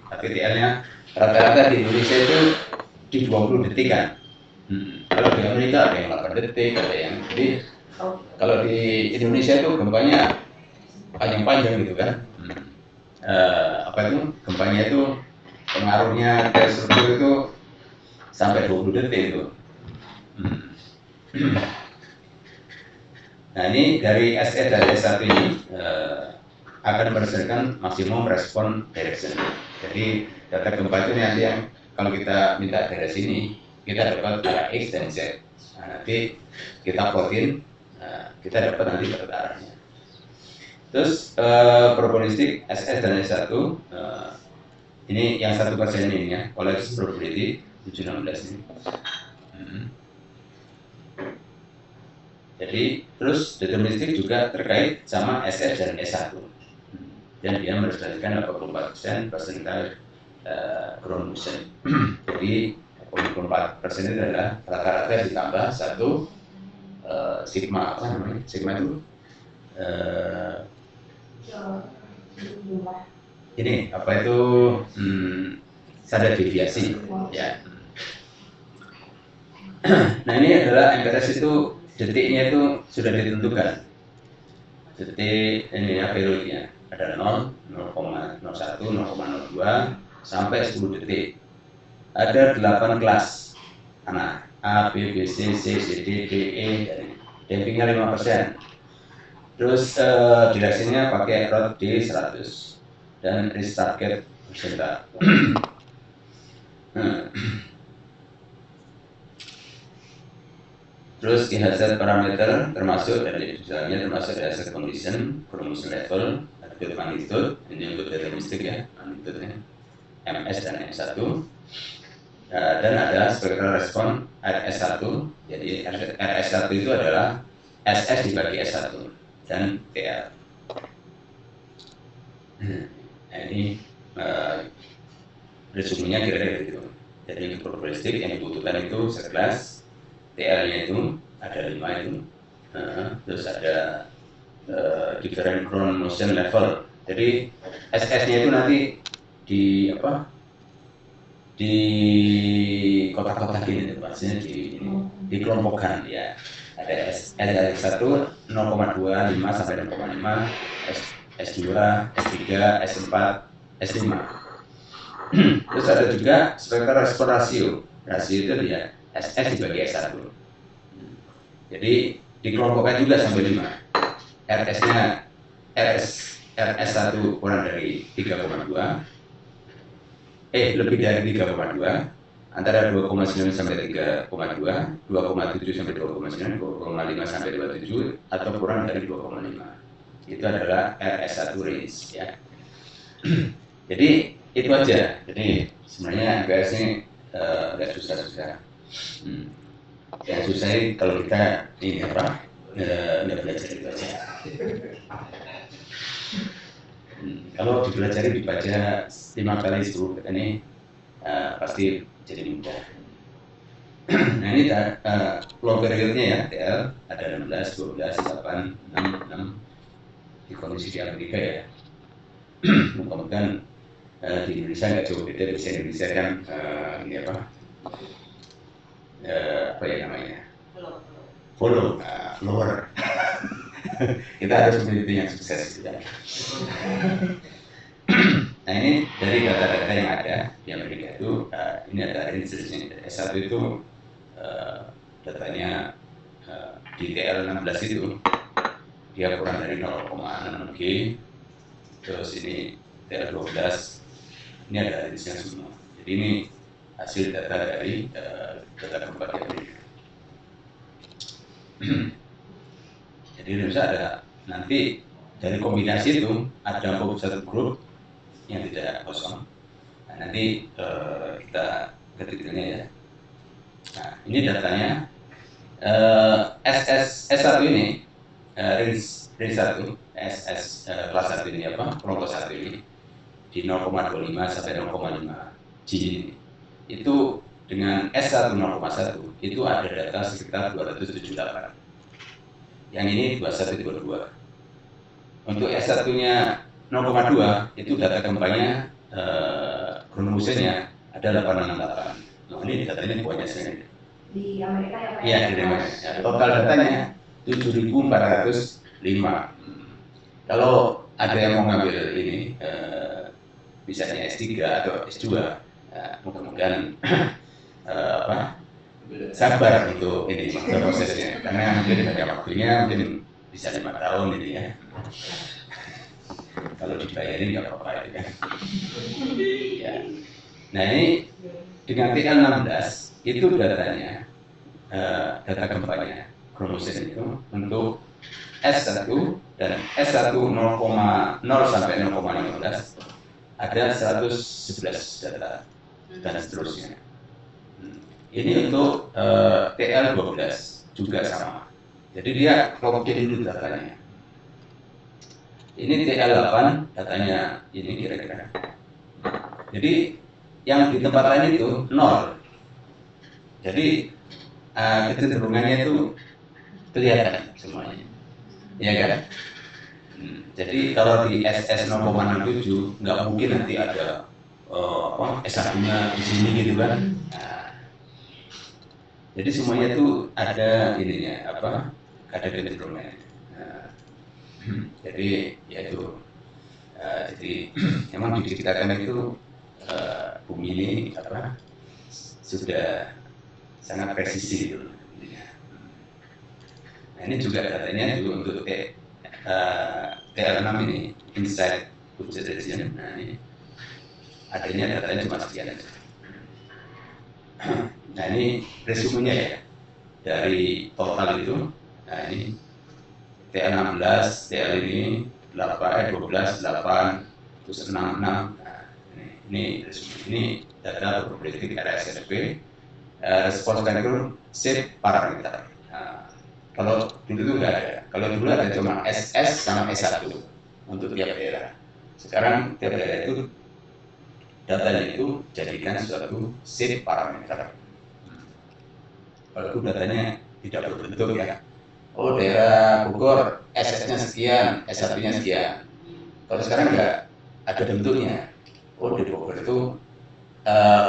Tapi TL-nya rata-rata di Indonesia itu di 20 detik kan. Kalau di Amerika ada yang 8 detik, ada yang lebih. Kalau di Indonesia itu gempanya panjang-panjang gitu kan. Gempanya itu pengaruhnya ke struktur itu sampai 20 detik itu. Nah ini dari SS dan S1 ini akan berdasarkan maksimum respon direction. Jadi data gempa itu nanti yang kalau kita minta dari sini kita dapat arah X dan Z. Nah, nanti kita plotin, kita dapat nanti data arahnya. Terus probabilistik SS dan S1 ini yang 1% ini ya, collapse probability 716 ini. Jadi terus deterministik juga terkait sama SS dan S1 dan dia merepresentasikan 84% persentil ground motion. Jadi 84% itu adalah rata-rata ditambah 1 sigma sigma itu ini standar deviasi ya. Nah ini adalah MPRS itu detiknya itu sudah ditentukan. Detik ini ya periodnya ada 0, 0,01, 0,02 sampai 10 detik. Ada 8 kelas. Nah, A, B, B, C, C, C, D, D, E, dampingnya 5%. Terus direksinya pakai rod D100 dan risk target persentak. Terus di hazard parameter termasuk dari misalnya termasuk hazard condition, chromosom level, attribute magnitude, ini untuk deterministik ya, magnitude MS dan M1. Dan ada spectral respon RS1, jadi RS1 itu adalah SS dibagi S1 dan TL. Nah, ini resumenya kira-kira gitu. Jadi untuk probabilistik yang dibutuhkan itu sekelas TL-nya itu ada 5 itu, terus ada different chromosom level. Jadi SS-nya itu nanti di apa? Di kotak-kotak ini, maksudnya dikelompokkan ya. Ada S1 0,25 sampai 0,5, S2, S3, S4, S5. Terus ada juga spectral respon rasio. Rasio itu dia SS dibagi S1. Jadi dikelompokkan juga sampai 5. RS-nya RS1 kurang dari 3,2. Lebih dari 3,2. Antara 2,9 sampai 3,2, 2,7 sampai 2,9, 2,5 sampai 2,7, atau kurang dari 2,5. Itu adalah RS1 range ya. Jadi itu aja. Jadi sebenarnya MPS ini nggak susah-susah. Yang susah kalau kita ini apa? Nggak belajar dibaca. Kalau dipelajari dibaca 5 kali 10 ini pasti jadi mudah. Nah ini long periodnya ya, TL ada 16, 12, 8, 6, 6 di kondisi di Amerika ya. Mudah-mudahan di Indonesia nggak jauh beda, bisa Indonesia kan ini apa ya namanya? Follow, follower. Kita harus menjadi yang sukses gitu ya. Nah ini dari data-data yang ada di Amerika itu, ini ada instansinya. S1 itu datanya di TL16 itu dia kurang dari 0,6 G. Terus ini TL12 ini ada instansinya semua. Jadi ini hasil data dari data keempat di Amerika. Jadi bisa ada nanti dari kombinasi itu ada satu grup yang tidak kosong. Nah, nanti kita ketiknya ya. Nah, ini datanya S1 ini range 1 SS kelas 1 ini apa? Kelompok 1 ini di 0,25 sampai 0,5 G ini. Itu dengan S1 0,1 itu ada data sekitar 278. Yang ini 2122. Untuk S1-nya 0,2 itu data kembangnya kromosomnya ada 868. Nah, ini datanya banyak sekali. Di Amerika ya Pak? Iya, di Amerika. Ya, total datanya 7.405. Kalau ada yang mau ngambil ini, misalnya S3 atau S2, mudah-mudahan sabar untuk ini prosesnya, karena mungkin banyak waktunya, mungkin bisa 5 tahun ini ya. Kalau dibayarin nggak apa-apa itu kan. Ya. Nah ini dengan TL16 itu datanya, data gempanya kromosom itu untuk S1 dan S1 0,0 sampai 0,15 ada 111 data dan seterusnya. Ini untuk TL12 juga sama. Jadi dia komplain dulu datanya. Ini TL8 datanya ini kira-kira. Jadi yang di tempat lain itu 0. Jadi kecenderungannya itu kelihatan semuanya. Ya kan? Jadi kalau di SS 0,67 nggak mungkin nanti ada S1-nya di sini gitu kan. Nah, jadi semuanya itu ada ininya ada kecenderungannya. Jadi ya itu jadi memang diciptakan itu bumi ini sudah sangat presisi gitu. Nah ini juga datanya juga untuk TL6 ini inside budget region. Nah ini adanya datanya cuma sekian aja. Nah ini resumenya ya dari total itu. Nah ini TL16, TL ini 12, 8, terus 66. Nah, ini resume. Ini data probability RSSP, response factor, shape parameter. Nah, kalau dulu itu nggak ada. Kalau dulu ada cuma SS sama S1 untuk tiap daerah. Sekarang tiap daerah itu datanya itu jadikan suatu shape parameter. Kalau itu datanya tidak berbentuk ya. Oh daerah Bogor SS-nya sekian, S1-nya sekian. Kalau sekarang nggak ada bentuknya. Oh di Bogor itu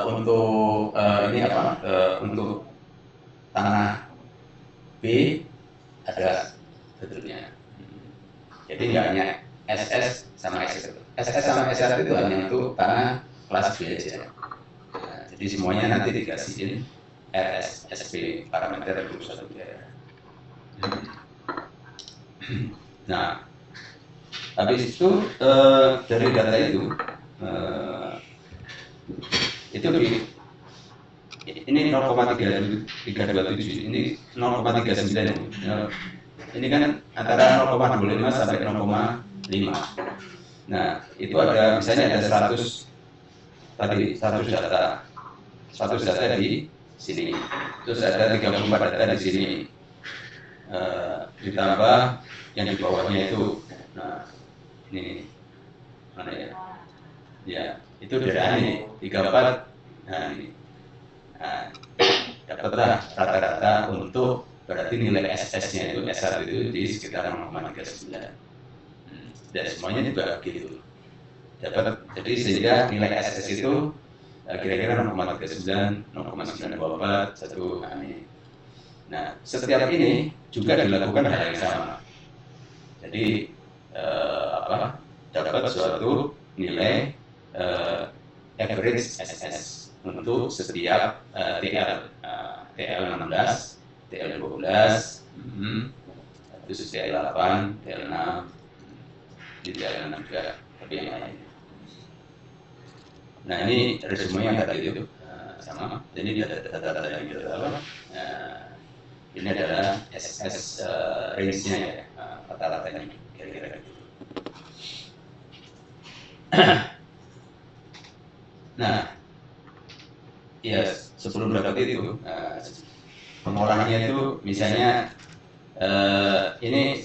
untuk ini apa? Untuk tanah B ada bentuknya. Jadi nggak hanya SS sama S1. SS sama S1 itu hanya untuk tanah kelas B aja. Nah, jadi semuanya nanti dikasihin RSSP parameter untuk satu daerah. Nah, habis itu dari data itu ini 0,327, ini 0,39. Ini kan antara 0,25 sampai 0,5. Nah, itu ada misalnya ada 100 tadi 100 data di sini. Terus ada 34 data di sini. Ditambah yang di bawahnya itu. Nah, ini mana ya? Ya, itu dari ini 34. Nah, ini. Nah, dapatlah rata-rata untuk berarti nilai SS-nya itu S1 itu di sekitar 0,39. Dan semuanya juga begitu. Dapat, jadi sehingga nilai SS itu kira-kira 0,39, 0,924, 1. Nah, setiap ini juga dilakukan hal yang sama. Jadi dapat suatu nilai average SS untuk setiap TL16, TL12, terus TL8, TL6, di TL6 juga, tapi yang lain. Nah ini resumenya yang tadi itu sama. Jadi ada data-data yang kita dapat. Ini adalah SS range-nya ya, rata-ratanya kira-kira gitu. Nah, ya sebelum dapat itu, pengolahannya itu misalnya ini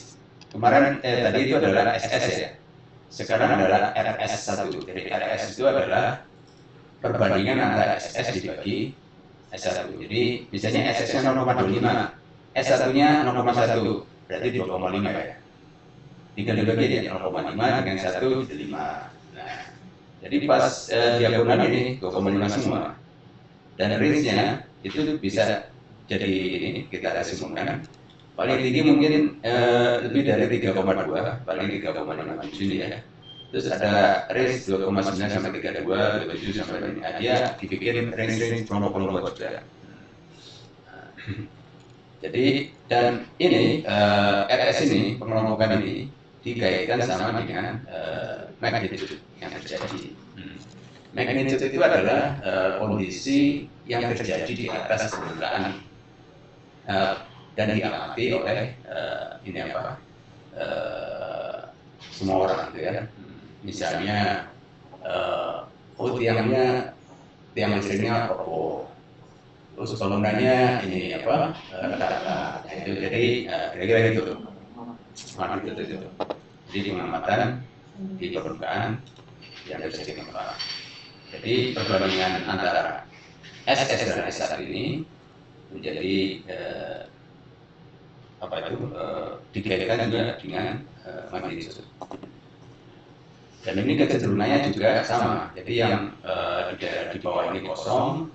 kemarin tadi itu adalah SS ya, sekarang adalah RS1. Jadi RS itu adalah perbandingan antara SS dibagi S1. Jadi misalnya SS-nya 0,25, S1-nya 0,1, berarti 2,5 ya. Tinggal dibagi ya 0,5 dengan 1 jadi 5. Nah, jadi pas diagonal ini 2,5 semua. Dan range-nya itu bisa jadi ini kita resumkan. Paling tinggi mungkin lebih dari 3,2, paling 3,57 ya. Terus ada range 2,9 sampai 32, 27 sampai ini. Dia dibikin range kelompok-kelompok juga. Jadi dan ini RS ini pengelompokan ini dikaitkan sama dengan magnitude yang terjadi. Magnitude itu adalah kondisi yang terjadi di atas permukaan dan diamati oleh ini apa semua orang itu ya. Misalnya tiang listriknya kokoh, terus bangunannya ini apa rata-rata. Itu jadi kira-kira itu magnitude itu. Jadi pengamatan di permukaan yang terjadi gempa. Jadi perbandingan antara SS dan S1 ini menjadi dikaitkan juga dengan magnitude. Dan ini kecenderungannya juga sama. Jadi yang di bawah ini kosong,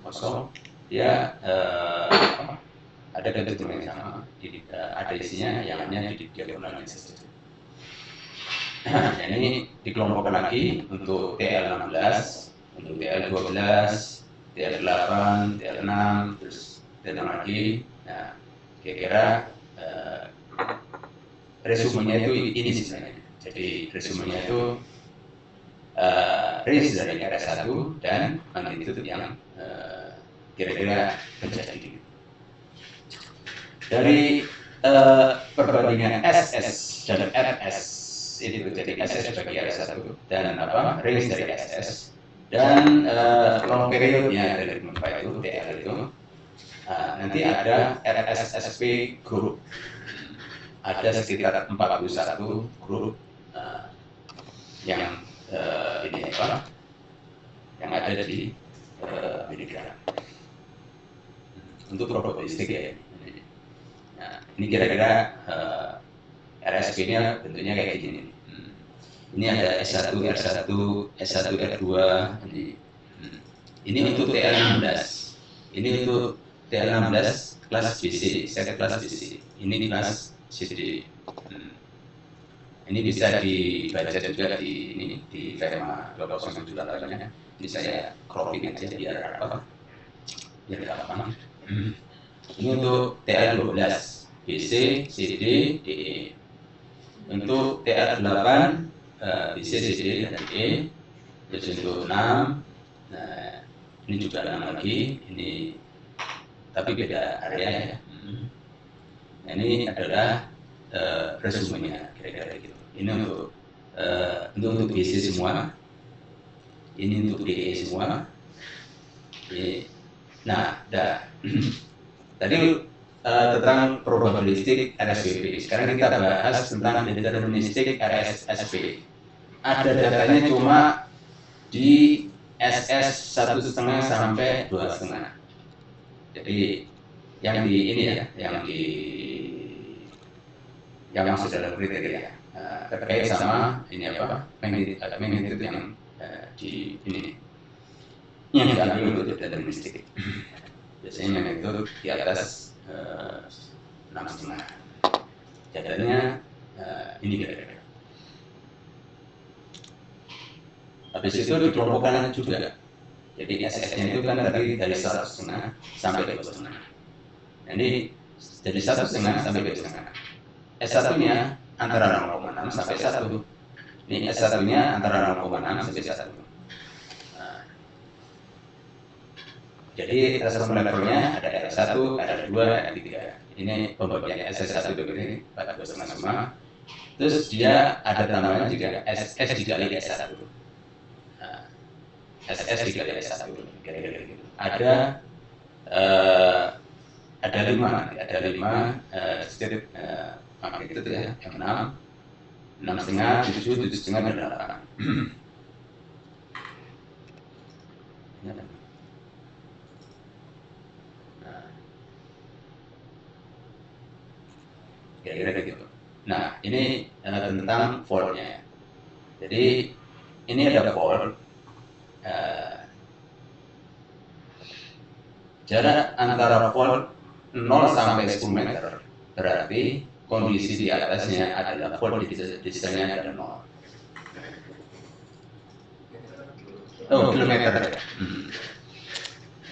dia ada kecenderungan yang sama. Ada isinya yang hanya di diagonalnya saja. Nah, ini dikelompokkan lagi untuk TL16, untuk TL12, TL8, TL6, terus teknologi. Nah, kira-kira resumenya itu ini sebenarnya. Jadi resumenya itu range dari RS1 dan magnitude yang kira-kira terjadi. Dari perbandingan SS dan RS itu jadi SS bagi RS1 dan range dari SS dan long periodnya dari gempa itu TL itu nanti ada RSSP group, ada sekitar 41 grup yang ini yang ada di Amerika untuk probabilistik ya. Nah, ini kira-kira RSP-nya bentuknya kayak gini. Ini ada S1, R1, S1, R2. Ini untuk TL16. Ini untuk TL16 kelas BC, set kelas BC. Ini kelas CD. Ini bisa dibaca juga di tema 2078-nya. Ini saya cropping aja biar gampang. Ini untuk TL12, BC, CD, DE. Untuk TL8, BC, CD, dan DE. Terus untuk 6, nah ini juga 6 lagi. Ini tapi beda area ya. Nah, ini adalah resumenya kira-kira gitu. Ini untuk BC semua. Ini untuk DE semua. Nah, tadi tentang probabilistik RSVP. Sekarang kita bahas tentang deterministik RSSP. Ada datanya cuma di SS 1,5 sampai 2,5. Jadi yang di ini ya, yang masuk dalam kriteria terkait sama ini magnitude yang di ini yang diambil untuk deterministik. Biasanya magnitude di atas 6,5. Jadinya ini kira-kira. Habis itu dikelompokkan juga. Jadi SS-nya itu kan dari 1,5 sampai 2,5. Nah, ini dari 1,5 sampai 2,5. S1-nya antara 0,6 sampai 1. Ini S1-nya antara 0,6 sampai 1. Jadi assessment levelnya ada R1, R2, R3. Ini pembagian SS1 begini, 42,5. Terus dia ada tambahan juga SS dikali S1. SS dikali S1, kira-kira gitu. Ada 5 state magnitude ya, M6, 6,5, 7, 7,5, dan 8. Kira-kira gitu. Nah, ini tentang fault-nya. Jadi ini ada fault. Jarak antara fault 0 sampai 10 meter berarti kondisi di atasnya adalah fault di sisanya ada 0. Oh, kilometer ya.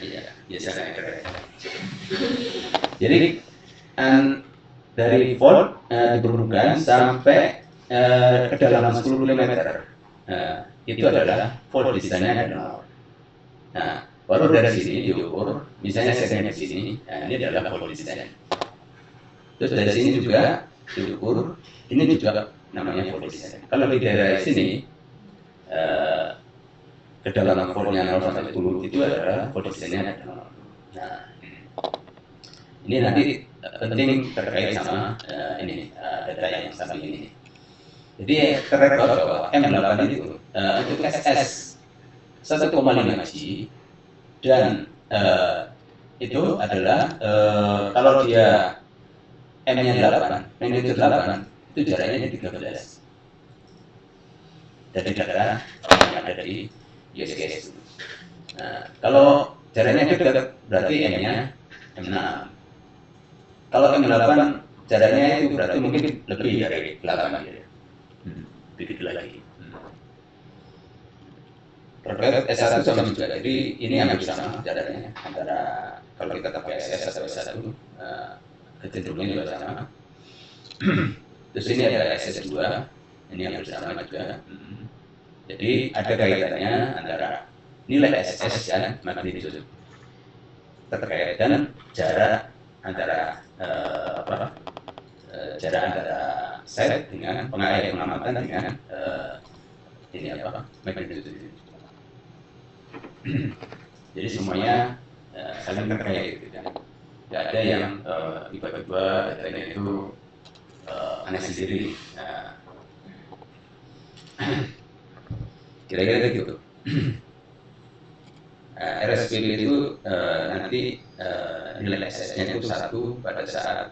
Iya, biasanya meter. Jadi dari fault di permukaan sampai kedalaman 10 km. Itu adalah fault di sisanya ada 0. Nah, baru dari sini diukur, misalnya segmen di sini, nah ini adalah fault di sisanya. Terus dari sini juga diukur, ini juga namanya fault di sisanya. Kalau di daerah sini, kedalaman faultnya 0 sampai 10 itu adalah fault di sisanya ada 0. Nah, ini nanti penting terkait sama ini data yang samping ini. Jadi terdapat bahwa M8 itu untuk SS 1,5 G dan itu adalah kalau dia M-nya 8, magnitude 8 itu jaraknya 13 dari data yang ada di USGS. Nah, kalau jaraknya dekat berarti M-nya M6. Kalau M8 jaraknya itu berarti mungkin lebih dari 8 ya. Begitu lagi. terkait S1 sama juga. Jadi ini hampir sama jaraknya antara kalau kita pakai SS atau S1 kecenderungannya juga sama. Terus ini ada SS2, ini hampir sama juga. Jadi ada kaitannya antara nilai SS dan magnitude terkait dan jarak antara jarak antara set dengan pengamatan dengan ini magnitude. Jadi semuanya saling terkait gitu kan. Tidak ada yang tiba-tiba datanya itu aneh sendiri. Kira-kira gitu. RSPB itu nanti nilai SS-nya itu 1 pada saat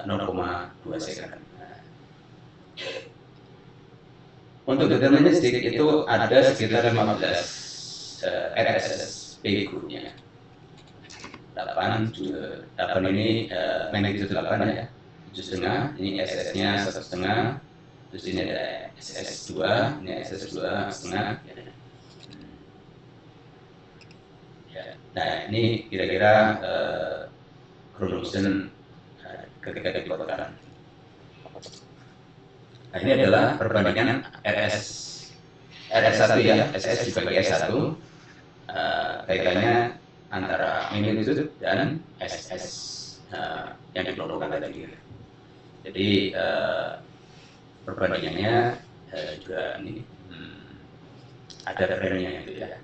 0,2 second. Untuk deterministik itu ada sekitar 15 RSS grupnya. 8 ini magnitude 8 ya, 7,5, ini SS-nya 1,5, terus ini ada SS2, ini SS2 setengah. Nah ini kira-kira kromosom ketika dikeluarkan. Nah ini adalah perbandingan RS1 ya, SS dibagi S1, kaitannya antara magnitude dan SS yang dikeluarkan tadi. Jadi perbandingannya juga ini ada referensinya itu ya.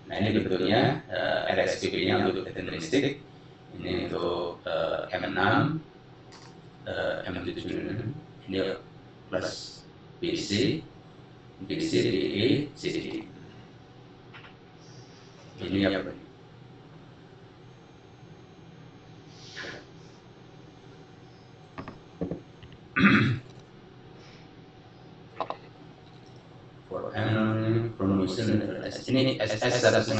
Nah ini bentuknya RSPB-nya untuk deterministik, ini untuk M6, M7 ini plus BC, DE, CD. Ini apa? Kromosom ini SS 1,5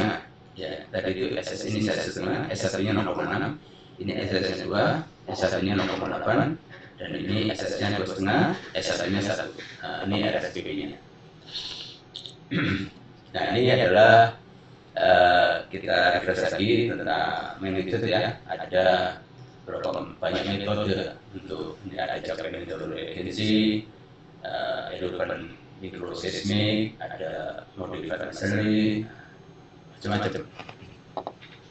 ya, tadi itu SS ini 1,5, S1-nya 0,6, ini SS-nya 2, S1-nya 0,8, dan ini SS-nya 2,5, S1-nya 1. Ini RSPB-nya. Nah ini adalah kita refresh lagi tentang magnitude ya. Ada berapa banyak metode untuk ini, ada Jacobian metodologi, European microseismic, ada modified masonry, macam-macam.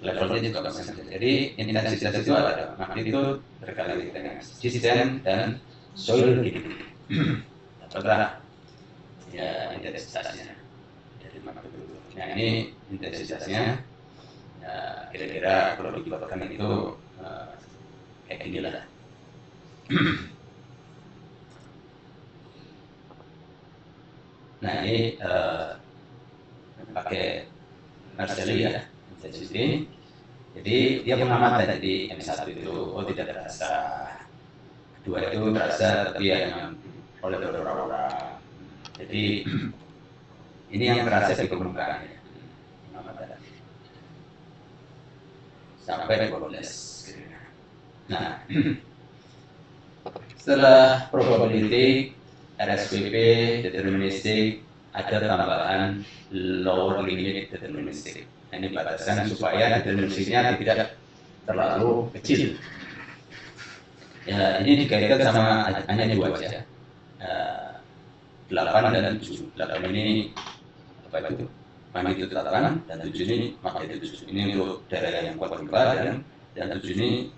Levelnya juga macam-macam. Jadi intensitas itu ada magnitude berkali dengan sistem dan soil heating. Apakah ya intensitasnya dari magnitude. Nah ini intensitasnya kira-kira kalau dikeluarkan itu kayak inilah. Nah ini pakai Marcelli ya, intensity. Jadi dia pengamatan tadi M1 itu tidak terasa, kedua itu terasa tapi hanya oleh beberapa orang. Jadi ini yang terasa di permukaan ya, pengamatan sampai 12. Nah setelah probability RSPB deterministik ada tambahan lower limit deterministik. Ini batasan supaya deterministiknya tidak terlalu kecil. Ya, ini dikaitkan sama hanya 2 aja. 8 dan 7. 8 ini apa itu? Magnitude 8 dan 7 ini magnitude 7. Ini untuk daerah yang kuat gempa dan 7 ini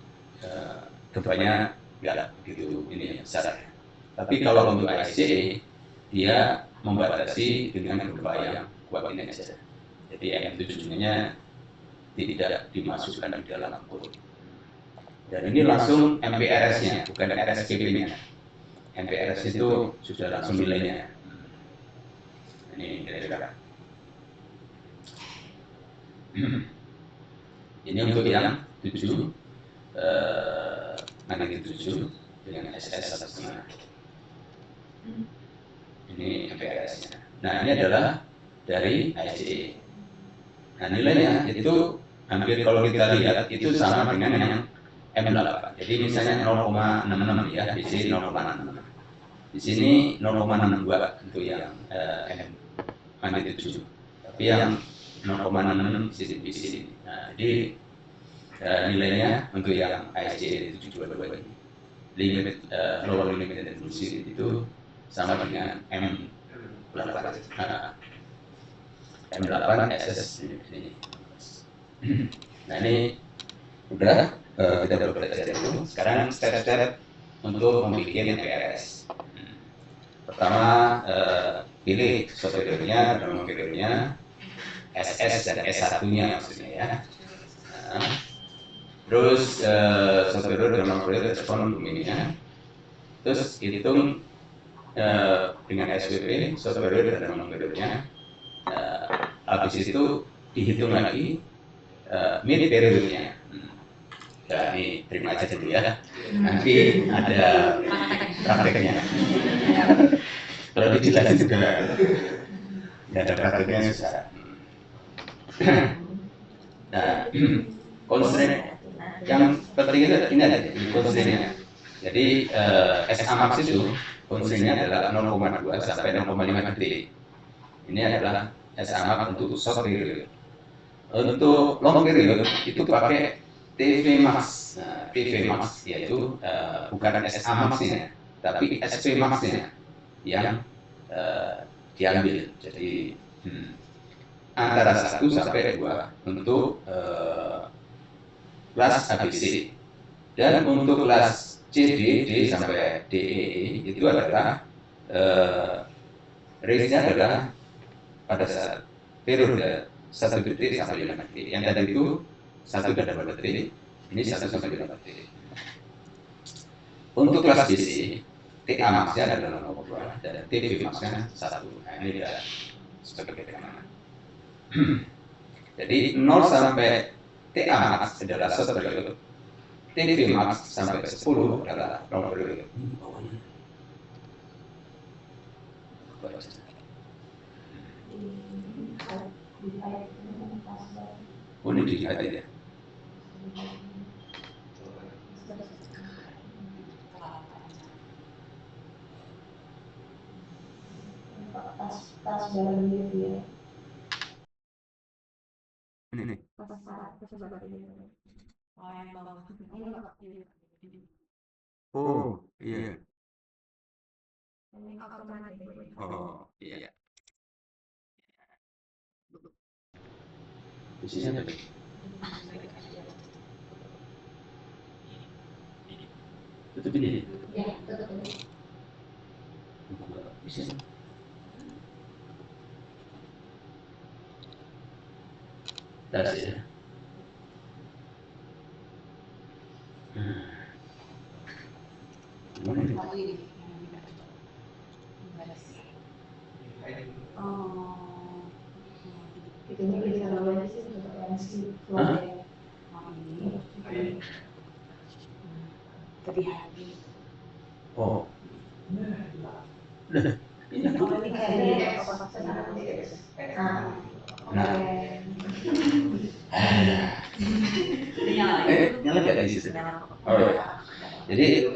gempanya enggak begitu ini sadar. Tapi kalau untuk ICE dia membatasi dengan gempa yang kuat ini saja. Jadi M7-nya tidak dimasukkan di dalam kurun. Dan ini langsung MPRS-nya, bukan RSPB-nya. MPRS itu sudah langsung nilainya. Ini kira-kira. Ini untuk yang 7, magnitude 7 dengan SS 1,5. Ini MPRS-nya. Nah ini adalah dari ICE. Nah nilainya itu hampir kalau kita lihat itu sama dengan yang M8. Jadi misalnya 0,66 ya, BC 0,66. Di sini 0,62 untuk yang M-7, tapi yang 0,66 di sini. Nah, jadi nilainya untuk yang ISJ 722 ini, limit lower limit tendency itu sama dengan M8. M8 SS ini. Nah ini udah kita udah belajar dulu. Sekarang step-step untuk membuat MPRS. Pertama, pilih software-nya, nama software-nya, SS dan S1-nya maksudnya ya. Nah, terus software dan nama software domainnya. Terus hitung dengan SWP, software dan nama software-nya. Habis itu dihitung lagi mid periodenya. Ya, ini terima aja dulu ya. Nanti ada prakteknya. Kalau dijelasin juga nggak ada prakteknya susah. Nah, constraint yang penting itu ini aja, constraint-nya. Jadi SA max itu constraint-nya adalah 0,2 sampai 0,5 detik. Ini adalah SA max untuk short period. Untuk long period itu pakai TV max. Nah, TV max yaitu bukan SA max-nya, tapi SP max-nya yang diambil. Jadi antara 1 sampai 2 untuk kelas ABC, dan untuk kelas CD, D sampai DE itu adalah range-nya adalah pada saat periode 1 detik sampai 5 detik. Yang tadi itu 1 dan 2 detik, ini 1 sampai 5 detik. Untuk kelas BC, TA max-nya adalah 0,2 dan TV max-nya 1. Nah ini adalah sebagai keterangan. Jadi 0 sampai TA max adalah short period, TV max sampai 10 adalah long period. Oh ini dilihat ya. Tas dalam diri ya. Ini. Oh iya. Oh iya. Di sini ada. Tutup ini. Ya, tutup. Di sini. Tas ya. Itunya kita taruh aja sih untuk MC flow ya. Tadi hari. Oh. Ini kayaknya Nah. Nyala gak di situ? Oh ya. Jadi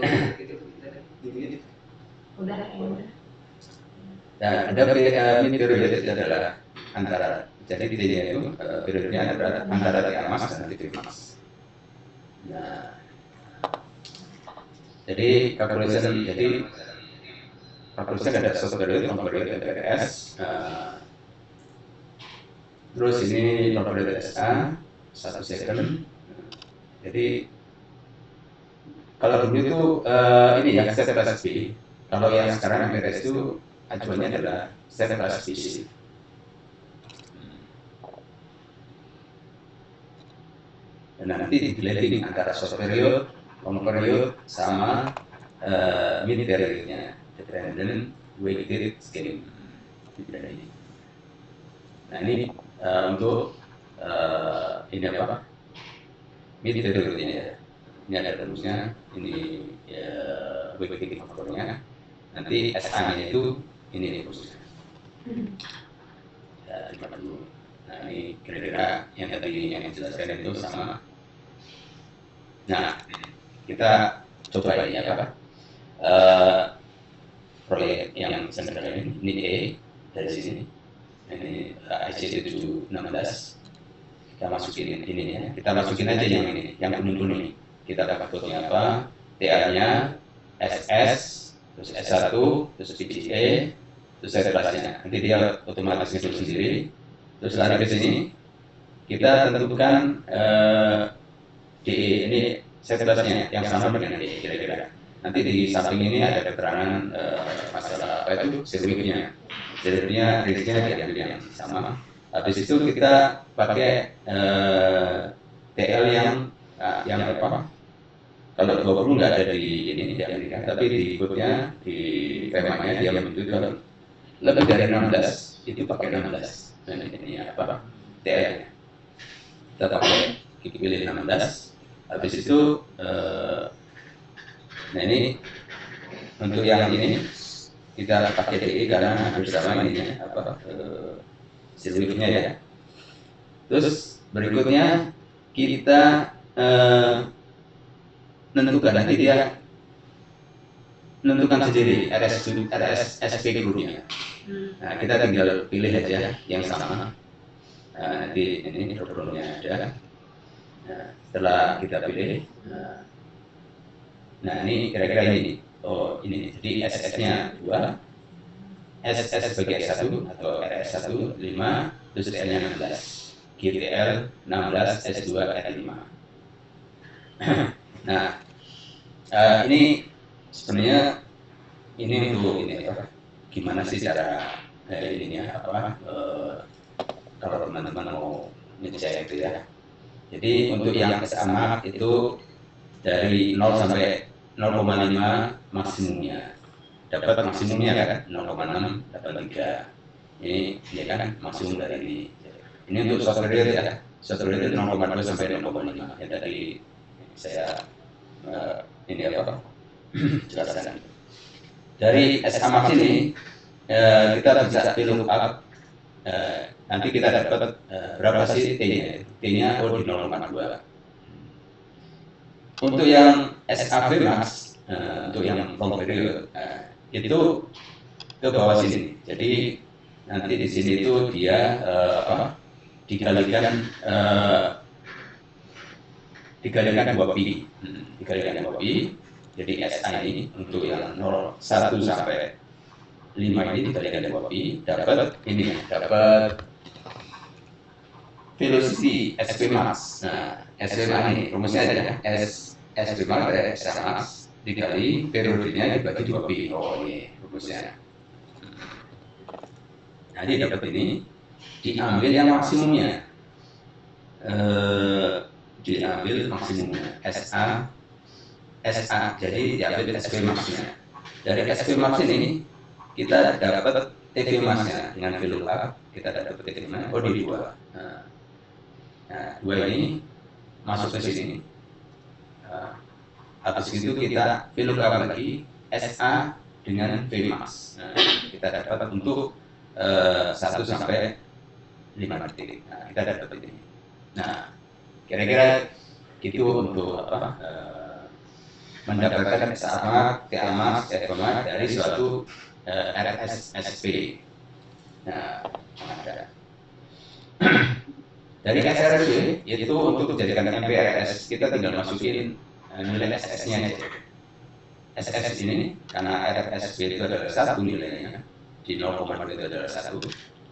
udah. Nah, ada periode adalah antara, jadi T-nya itu periodenya adalah antara TA max dan TV max. Nah, jadi calculation ada short period, long period, MPRS. Terus ini long period SA 1 second. Jadi kalau dulu itu ini ya step plus B. Kalau yang sekarang MPRS itu acuannya adalah step plus B. Dan nanti di-blending antara short period, long period, sama mid periodnya, dependent weighted scheme. Nah ini untuk ini apa? Mid periodnya ya. Ini ada rumusnya, ini weighted faktornya. Nanti SA-nya itu ini rumusnya. Ya, dulu. Nah ini kira-kira yang tadi yang dijelaskan itu sama. Nah kita coba ini apa? proyek yang sebenarnya ini E dari sini, ini IC 716. Kita masukin ini ya, kita masukin aja yang ini, yang kuning-kuning ini. Kita dapat kodenya apa, TA-nya, SS, terus S1, terus PGE, terus set kelasnya. Nanti dia otomatis ngitung sendiri. Terus lari ke sini, kita tentukan DE ini set kelasnya yang sama dengan DE kira-kira. Nanti di samping ini ada keterangan masalah apa itu sirkuitnya. Sirkuitnya rilisnya diambil yang sama. Habis itu kita pakai TL yang apa? Kalau 20 nggak ada di ini di Amerika, tapi di code-nya di PMA-nya dia menunjukkan lebih dari 16 itu pakai 16. Dan ini apa? TL-nya. Kita pakai pilih 16. Habis itu nah ini untuk yang ini kita pakai DE karena bersama ini apa sirkuitnya ya. Terus berikutnya kita menentukan, nanti dia menentukan sendiri RSSP grupnya. Nah, kita tinggal pilih aja yang sama. Nanti ini programnya ada. Nah, setelah kita pilih, nah ini kira-kira ini. Oh ini, jadi SS-nya 2, SS sebagai S1 atau RS1 5, terus L-nya 16, GTL 16, S2 R5. Nah, ini sebenarnya ini untuk ini apa? Gimana sih cara ininya apa? Kalau teman-teman mau ngecek itu ya. Jadi untuk yang sama itu dari 0 sampai 0,5 maksimumnya. Dapat maksimumnya kan 0,6 dapat 3. Ini ya kan maksimum dari ini. Ini untuk software real ya. Software real 0,2 sampai 0,5. Ya tadi saya ini apa jelaskan. Dari SA Max ini kita bisa di lookup, nanti kita dapat berapa sih T-nya? T-nya di 0,2. Untuk yang SAV Max, untuk yang long period itu ke bawah sini. Jadi nanti di sini itu dia apa dikalikan 2 pi, dikalikan 2 pi. Jadi SA ini untuk yang 1 sampai 5 ini dikalikan 2 pi, dapat ini, dapat velocity SP max. Nah, SP max ini rumusnya ada ya, SP max ada SA max dikali periodenya dibagi 2 pi. Oh ini rumusnya. Nah, dia dapat ini, diambil yang maksimumnya. Diambil maksimumnya SA, jadi diambil SP max-nya. Dari SP max ini kita dapat TV max-nya dengan VLOOKUP, kita dapat TV max, oh di 2. Nah, 2 ini masuk ke sini. Habis itu kita VLOOKUP lagi SA dengan V max. Nah, kita dapat untuk 1 sampai 5 detik. Nah, kita dapat ini. Nah, kira-kira gitu untuk apa? Mendapatkan SMA, TA Max, FK Max dari suatu RSSP. Nah, ada. Dari SRSP itu untuk dijadikan MPRS kita tinggal masukin nilai SS-nya aja. SS ini karena RSSP itu adalah 1 nilainya, di 0,2 itu adalah 1.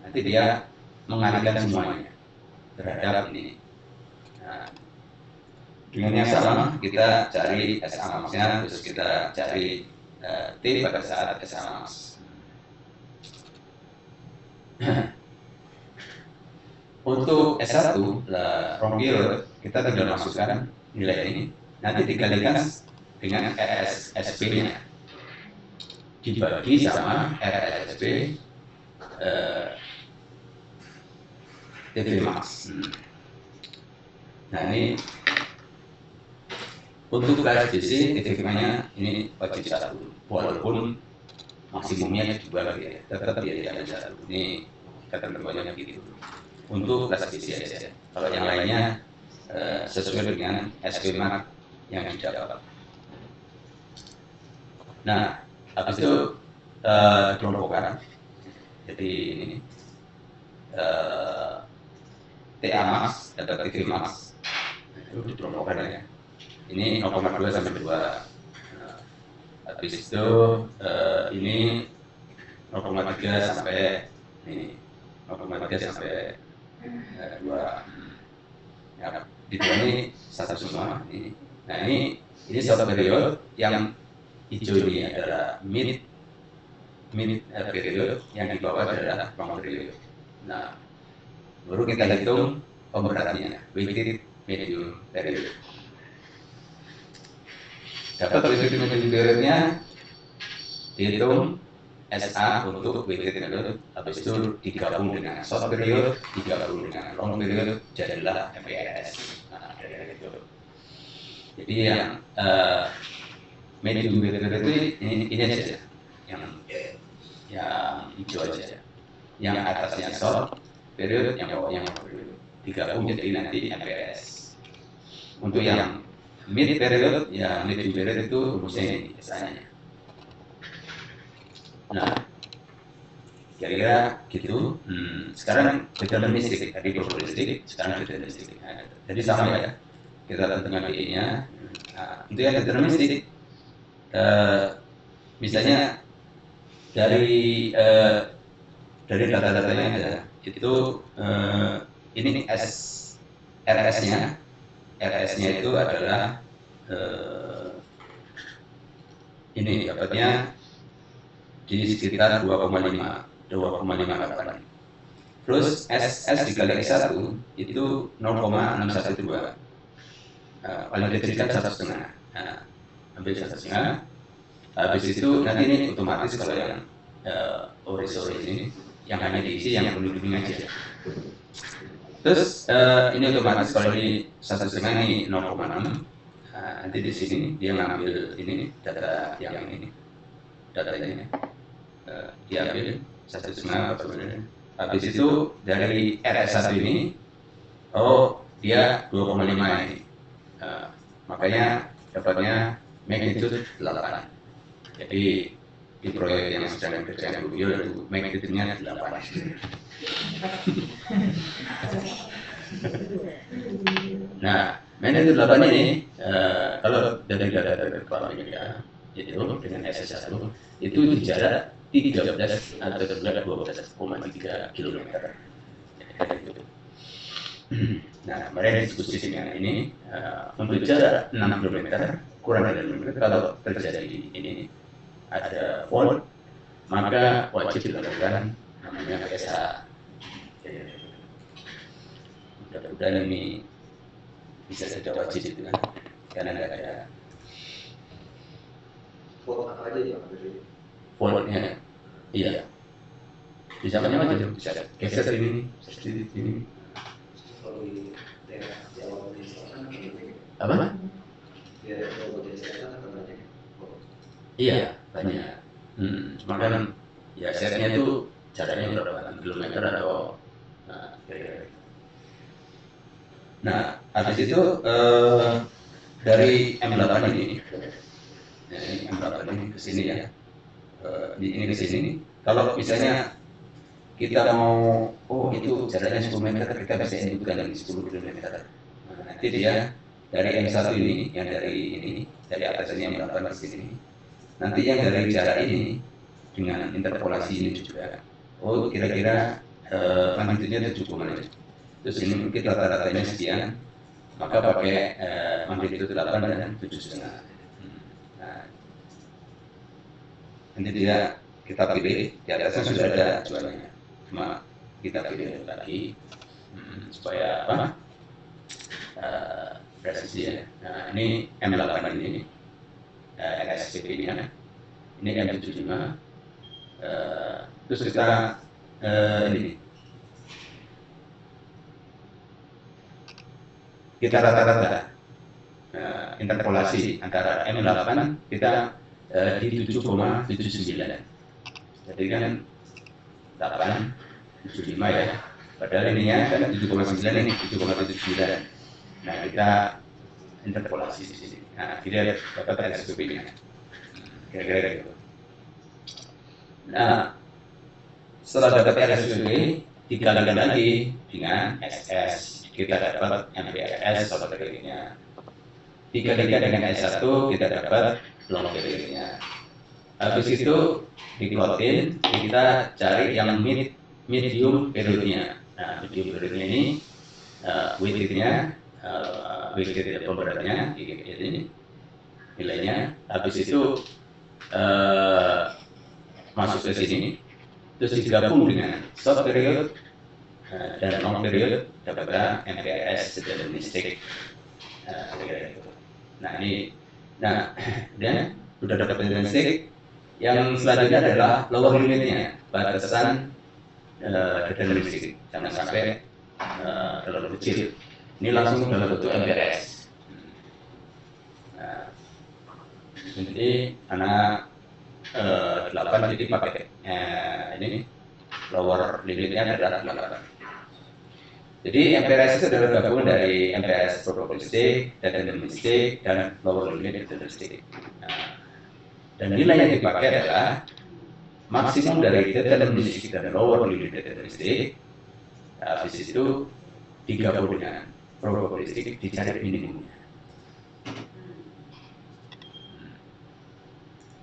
Nanti dia mengalihkan semuanya terhadap ini. Nah, dengan yang sama kita cari SA Max-nya, terus kita cari T pada saat SA Max. Untuk S1 long period kita tinggal masukkan nilai ini, nanti dikalikan dengan RSSP-nya dibagi sama RSSP TV Max. Nah ini untuk KSBC TVK-nya ini wajib 1, walaupun maksimumnya 2 ya, tetap dia tidak ada 1. Ini ketentuannya begitu. Untuk KSBC aja. Kalau yang lainnya sesuai dengan SP Max yang didapat. Nah, habis itu kelompokan. Jadi ini TA max atau TV max itu dikelompokkan ya. Ini 0,2 sampai 2. Habis itu ini 0,3 sampai ini 0,3 sampai 2. Ya, di bawah ini satu semua ini. Nah ini short period, yang hijau ini adalah mid period, yang di bawah adalah long period. Nah baru kita hitung pemberatnya, weighted medium period. Dapat weighted medium periodnya, dihitung SA untuk weighted period, habis itu digabung dengan short period, digabung dengan long period, jadilah MPRS. Nah, dari itu. Jadi yang medium period itu ini aja, yang hijau aja. Yang atasnya short period, yang bawahnya long period, digabung jadi nanti MPRS. Untuk yang mid period, ya medium period itu rumusnya ini biasanya. Nah, kira-kira gitu. Sekarang deterministik, tadi probabilistik, sekarang deterministik. Nah, jadi sama ya, kita tentukan DE-nya. Nah, itu yang deterministik. Misalnya dari data-data yang ada, itu ini RS-nya itu adalah ini dapatnya di sekitar 2,58. Terus SS dikali S1 itu 0,612. Paling kecil kan 1,5. Ambil 1,5. Habis itu nanti ini otomatis kalau yang horizontal ini yang hanya diisi yang kuning aja. Terus ini otomatis kalau ini 1,5 ini 0,6. Nanti di sini dia ngambil ini data yang ini, data ini. Diambil 1,5 persen. Habis itu dari RS1 ini, dia 2,5 ini. Makanya dapatnya magnitude 8. Jadi di proyek yang sedang dikerjakan Bu Bio itu magnitude-nya 8. Nah, magnitude 8 ini kalau dari data Kepala Media itu dengan SS1 itu di jarak 13 atau 12,3 km. Nah, mereka diskusi dengan ini untuk jarak 6 km kurang dari 6 km kalau terjadi ini ada fault, maka wajib dilakukan namanya PSH. Mudah-mudahan ini bisa saja wajib itu kan, karena ada fault apa aja ya? faultnya, iya. Bisa macam-macam, bisa geser ini, sedikit ini. Kalau di daerah Jawa di selatan Apa? daerah Jawa di selatan apa banyak? Iya, banyak. Cuma kan ya setnya itu jaraknya berapa kilometer atau kira-kira. Nah, habis itu dari M8 ini M8 ini ke sini ya. Ini ke sini. Kalau misalnya kita mau, itu jaraknya 10 meter, kita bisa indukkan dari 10 km. Nanti dia dari M1 ini, yang dari ini, dari atasnya M8 ke sini. Nanti yang dari jarak ini dengan interpolasi ini juga, kira-kira magnitudenya 7,5. Terus ini mungkin rata-ratanya sekian, maka pakai magnitudo 8 dan 7,5. Nah, nanti dia kita pilih, di atasnya sudah ada acuannya, cuma kita pilih lagi supaya apa? Presisi ya. Nah, ini M8 ini RSPP-nya, ini M75. Terus kita ini kita rata-rata interpolasi antara M8 kita di 7,79. Jadi kan 8,75 ya. Padahal ininya kan 7,9 ini 7,79. Nah, kita interpolasi di sini. Nah, kita lihat dapat SPP-nya. Kira-kira gitu. Nah, setelah dapat RSPB, dikalikan lagi dengan SS, kita dapat MPRS short periodnya. Dikalikan dengan S1, kita dapat long periodnya. Habis itu diplotin, kita cari yang medium periodnya. Nah, medium periodnya ini weighted-nya, weighted pemberatnya, ini nilainya. Habis itu masuk ke sini, terus digabung dengan short period dan long period, dapatlah MPRS deterministic. Nah ini, dan sudah dapat deterministic. Yang selanjutnya adalah lower limitnya, batasan deterministic, jangan sampai terlalu kecil. Ini langsung dalam bentuk MPRS. Nah, jadi anak 8 jadi pakai ini lower limitnya adalah 8. Jadi MPRS itu adalah gabungan dari MPRS probabilistik, deterministik, dan lower limit deterministik. Dan nilai yang dipakai adalah maksimum dari deterministik dan lower limit deterministik. Habis itu digabung dengan probabilistik, dicari minimumnya.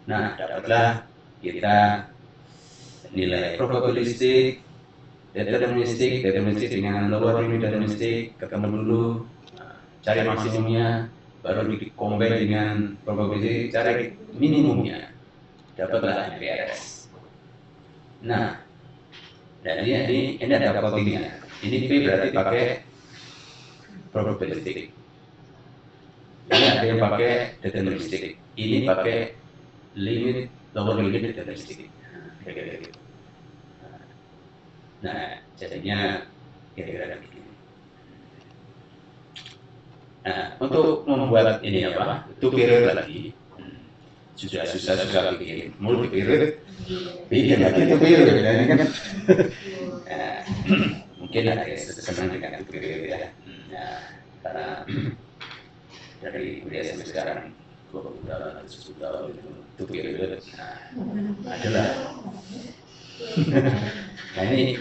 Nah, dapatlah kita nilai probabilistik, deterministik dengan lower limit deterministik, ketemu dulu, cari maksimumnya, baru dikombin dengan probabilistik, cari minimumnya, dapatlah MPRS. Nah, dan ini ada codingnya. Ini P berarti pakai probabilistik. Ini ada yang pakai deterministik. Ini pakai limit, lower limit deterministik. Kira-kira gitu. Nah, jadinya kira-kira begini. Nah, untuk membuat ini apa? Itu period lagi. Sudah bikin multi period. Bikin lagi itu period ya kan. Nah, mungkin ada yang senang dengan itu period ya. Nah, karena dari kuliah sampai sekarang 20 tahun, 10 tahun itu period. Nah, adalah. Nah ini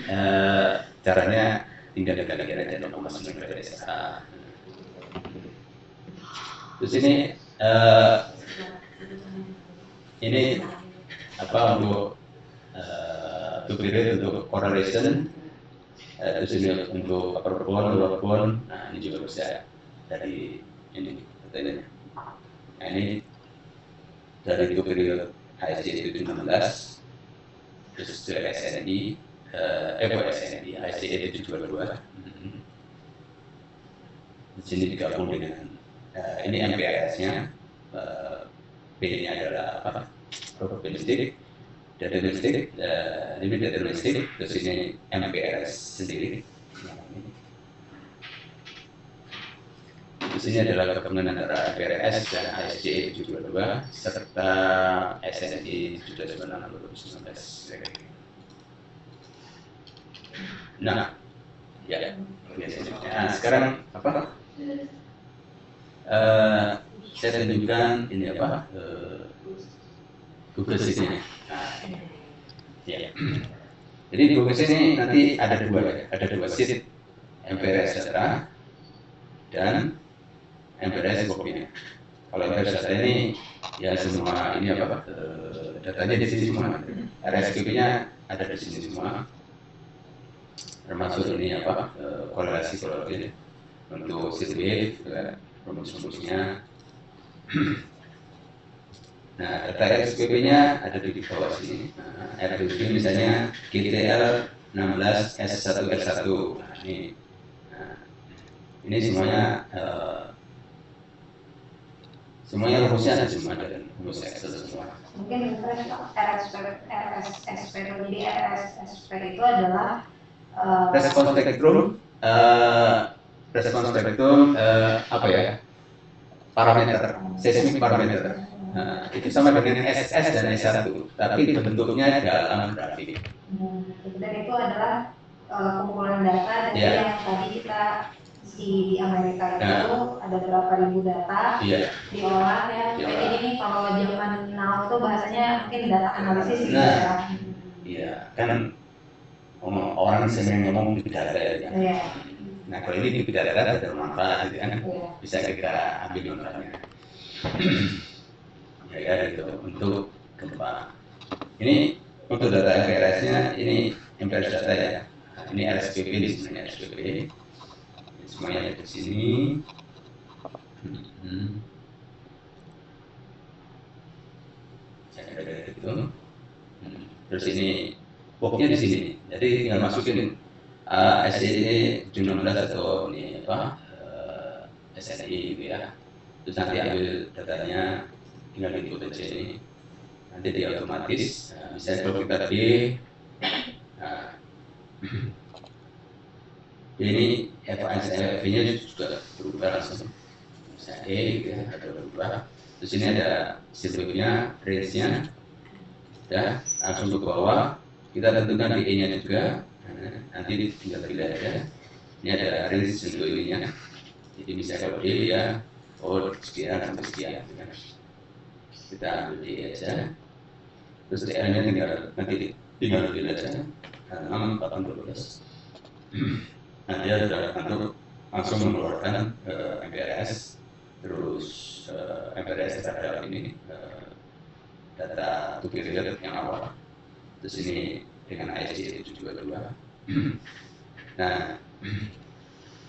caranya tinggal dikalikan aja nomor masing-masing dari SA. Terus ini apa untuk period untuk correlation, terus ini untuk upper bound, lower bound. Nah ini juga bisa dari ini katanya. Nah ini dari period HSC 716. Terus dari SNI, SNI, ICE 722. Di sini digabung dengan ini MPRS-nya, B-nya adalah apa? Probabilistik, deterministik, limit deterministik, terus ini MPRS sendiri. Di sini adalah gabungan antara MPRS dan ICE 722 serta SNI 796 2019. Nah, ya. Nah, sekarang apa? Saya tunjukkan ini apa? Google Sheet ini. Nah, ya. Jadi di Google Sheet ini nanti ada dua sheet, MPRS data dan MPRS kopinya. Kalau MPRS data ini ya semua ini apa? Datanya di sini semua. RSQP-nya ada di sini semua. Termasuk ini apa? Korelasi untuk sheet wave, rumus-rumusnya. Nah, data RSQP-nya ada di bawah sini. Nah, RSQP misalnya GTL 16S1R1. Nah, ini semuanya rumusnya ada semua dan rumus Excel semua. Mungkin RSSP, jadi RSSP itu adalah respons spektrum apa ya? Parameter, seismik parameter. Nah, itu sama dengan SS dan S1, tapi bentuknya dalam grafik. Dan itu adalah kumpulan data dari yang tadi kita di Amerika itu ada berapa ribu data diolah ya. Jadi ini kalau zaman now itu bahasanya mungkin data analisis gitu ya. Iya, kan orang sering ngomong di bidara ya. Iya. Nah kalau ini di bidara ada manfaat gitu kan, Iya. bisa kita ambil manfaatnya. Ya gitu untuk gempa. Ini untuk data MPRS-nya ini MPRS data ya. Nah, ini RSPP di sebenarnya RSPP. Ini semuanya ada di sini. Saya ada gitu. Terus ini boxnya di sini. Jadi tinggal masukin SCD 16 atau ini apa SNI gitu ya. Terus nanti ambil datanya, tinggal input aja ini. Nanti dia otomatis, misalnya kalau kita D, nah, ini FASF-nya juga berubah langsung. Misalnya E gitu ya, ada berubah. Terus ini ada sirkuitnya, range-nya, ya langsung ke bawah. Kita tentukan di E-nya juga. Nah, nanti tinggal pilih aja. Ini ada range sirkuitnya. Jadi misalnya kalau D ya, sekian sampai sekian. Kita ambil D aja. Terus DR-nya nanti tinggal pilih aja. 6, 8, 12. Nah dia sudah langsung mengeluarkan MPRS, terus MPRS data ini data to period yang awal. Terus ini dengan ISC itu juga dua. Nah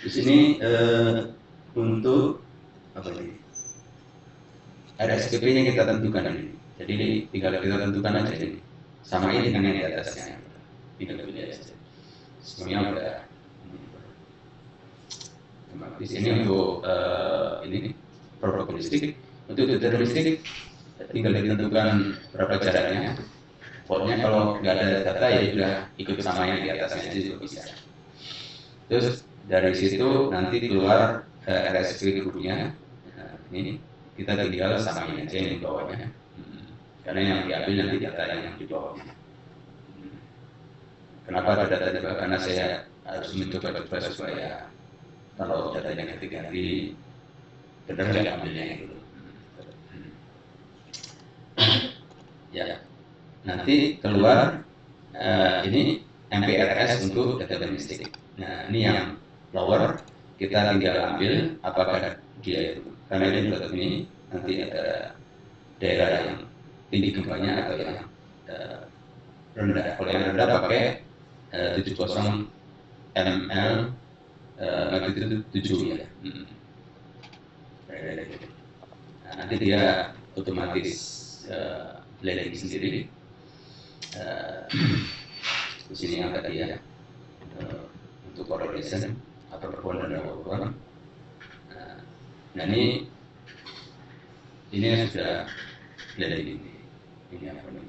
di sini untuk apa ini? RSPP-nya kita tentukan ini. Jadi tinggal kita tentukan aja ini. Sama ini dengan yang di atasnya. Tinggal pilih aja. Semuanya udah. Di sini untuk ini probabilistik. Untuk deterministik tinggal ditentukan berapa jaraknya. Pokoknya kalau nggak ada data ya sudah ikut sama yang di atasnya aja juga bisa. Terus dari situ nanti keluar RSP gurunya. Nah, ini kita tinggal samain aja yang di bawahnya. Karena yang diambil nanti data yang di bawahnya. Kenapa ada data di bawah? Karena saya harus mencoba supaya kalau datanya ganti-ganti benar nggak ambilnya itu. Ya, nanti keluar ini MPRS untuk data domestik. Nah ini yang lower kita tinggal ambil apakah dia itu karena ini data ini nanti ada daerah yang tinggi gempanya atau yang rendah. Kalau yang rendah pakai 70 ml magnitudo 7 ya. Nah, nanti dia otomatis landing sendiri. Di sini yang tadi ya untuk correlation atau perpuluhan dan perpuluhan. Nah ini sudah landing ini apa nih?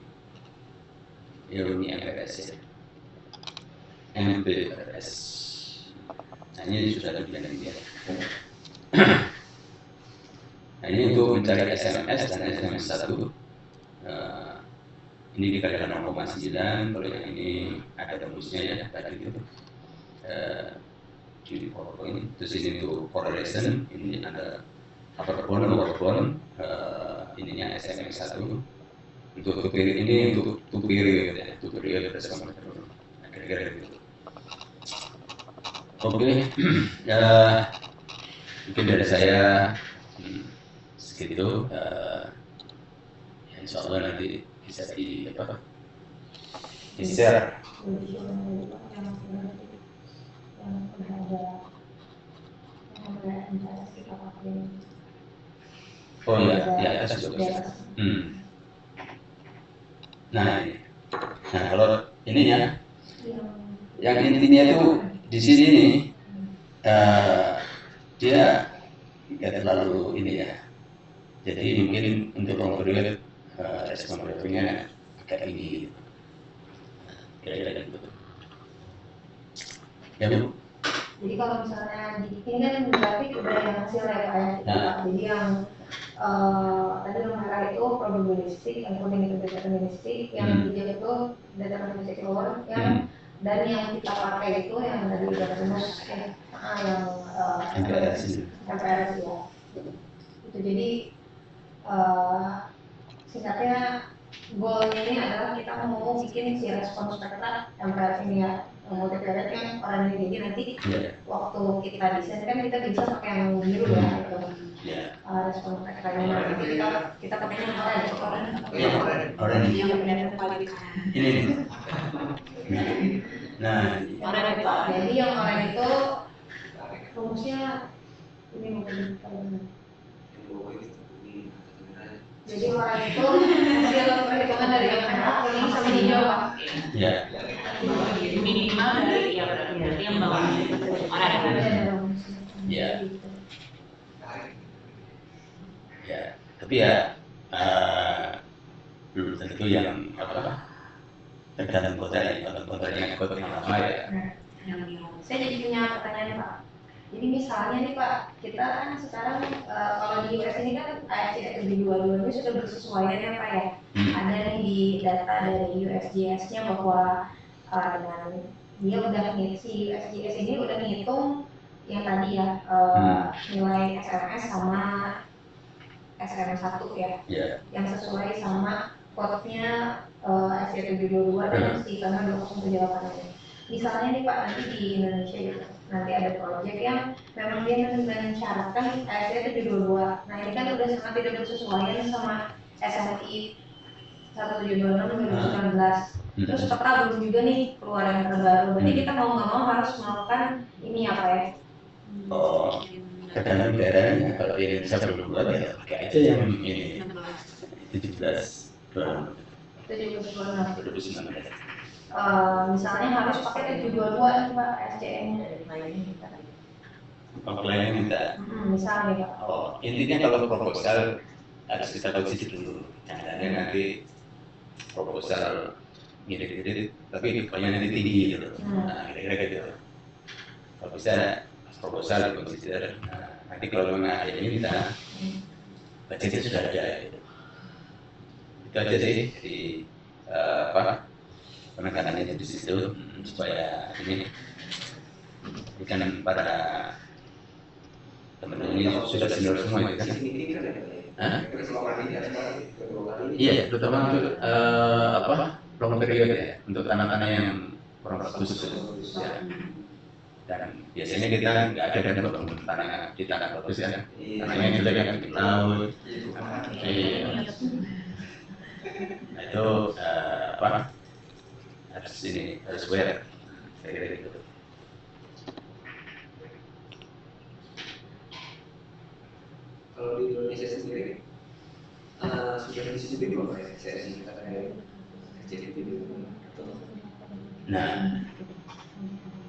Ini MPRS ya. MPRS. Nah ini sudah ada landing ya. Nah ini untuk mencari SMS dan SMS 1. Ini dikatakan 0,9, kalau yang ini ada tembusnya ya tadi itu di PowerPoint. Terus ini untuk correlation, ini ada upper bound, lower bound, ininya SMS 1. Untuk period ini untuk period ya, untuk period bersama kira-kira gitu. Oke, mungkin dari saya segitu. Insya Allah nanti bisa di share. Oh iya, di atas juga bisa. Nah ini, kalau ini ya, yang intinya itu di sini nih, dia nggak terlalu ini ya. Jadi mungkin untuk long period respon briefingnya agak tinggi. Kira-kira gitu. Ya Bu. Jadi kalau misalnya ini kan grafik udah yang hasil ya kayak jadi yang tadi yang merah itu probabilistik, yang kuning itu deterministik, yang hijau itu deterministik lower, yang dan yang kita pakai itu yang tadi udah rumus yang MPRS ya. Itu jadi singkatnya goalnya ini adalah kita mau bikin si respons peta yang berarti ini ya multivariate yang orang ini, jadi nanti waktu kita desain kan kita bisa pakai yang biru ya gitu. Respons petanya nanti kita pakai yang Orange. Yang kelihatan paling kanan. Ini. Nah, Orange Pak. jadi yang orang itu rumusnya ini mungkin jadi orang itu hasil perhitungan dari yang merah, kuning sama hijau Pak. ya. Minimal dari yang berarti yang bawah orange. Ya. Ya, tapi ya belum tentu yang apa tergantung kotanya, kalau kotanya kota yang lama ya. Saya jadi punya pertanyaan Pak. Jadi misalnya nih Pak, kita kan sekarang kalau di US ini kan AFC 22 ini sudah bersesuaian ya Pak ya. Ada nih di data dari USGS-nya bahwa dengan dia udah si USGS ini udah ngitung yang tadi ya nilai SMS sama SM1 ya, yang sesuai sama code-nya SC722 dan si karena 2078 ini. Misalnya nih Pak, nanti di Indonesia gitu, nanti ada project yang memang dia mensyaratkan SC722. Nah ini kan udah sangat tidak bersesuaian sama SMI 1726 2019. Terus peta belum juga nih keluar yang terbaru. Berarti kita mau nggak mau harus melakukan ini apa ya? Oh, tergantung daerahnya. Kalau di Indonesia belum buat ya pakai aja yang ini 17 2019. Misalnya harus pakai 722 nih Pak SCM-nya. Klien minta. Misalnya Pak. Oh, intinya kalau proposal harus kita kaji dulu. Caranya nanti proposal mirip-mirip, tapi pokoknya nanti tinggi gitu. Nah, kira-kira gitu. Kalau bisa proposal consider. Nah, nanti kalau memang akhirnya kita budgetnya sudah ada gitu. Itu aja sih di penekanannya di situ supaya ini kan para teman-teman ini sudah senior semua itu kan. Iya, terutama untuk long period ya, untuk tanah-tanah yang kurang bagus ya. Dan biasanya kita nggak ada dana bangun tanah di tanah bagus ya, tanahnya jelek kan di laut. Nah itu harus aware kayak gitu. Kalau di Indonesia sendiri sudah disebut belum ya sesi terkait jadi Nah,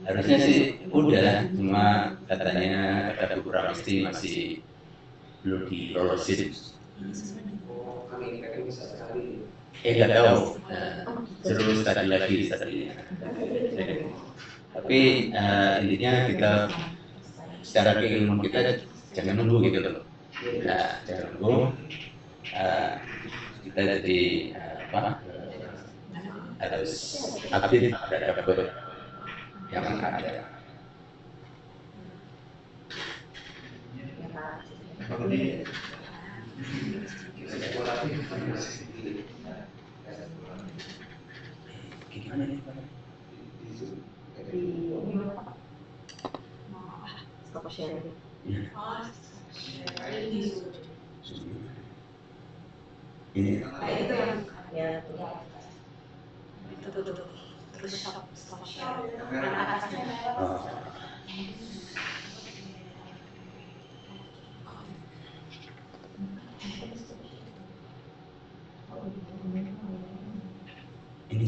harusnya sih udah, cuma katanya kata Bu Pramesti masih belum dilolosin. Oh, kami ini bisa sekali. Nggak tahu. Terus tadi lagi tadi. Tapi intinya kita secara keilmuan kita jangan nunggu gitu loh. Nah, jangan nunggu. Kita jadi harus update terhadap yang akan ada. Gimana nih Pak? Stop sharing. Ini. Itu yang ya itu terus stop sharing. Yang atasnya. Ini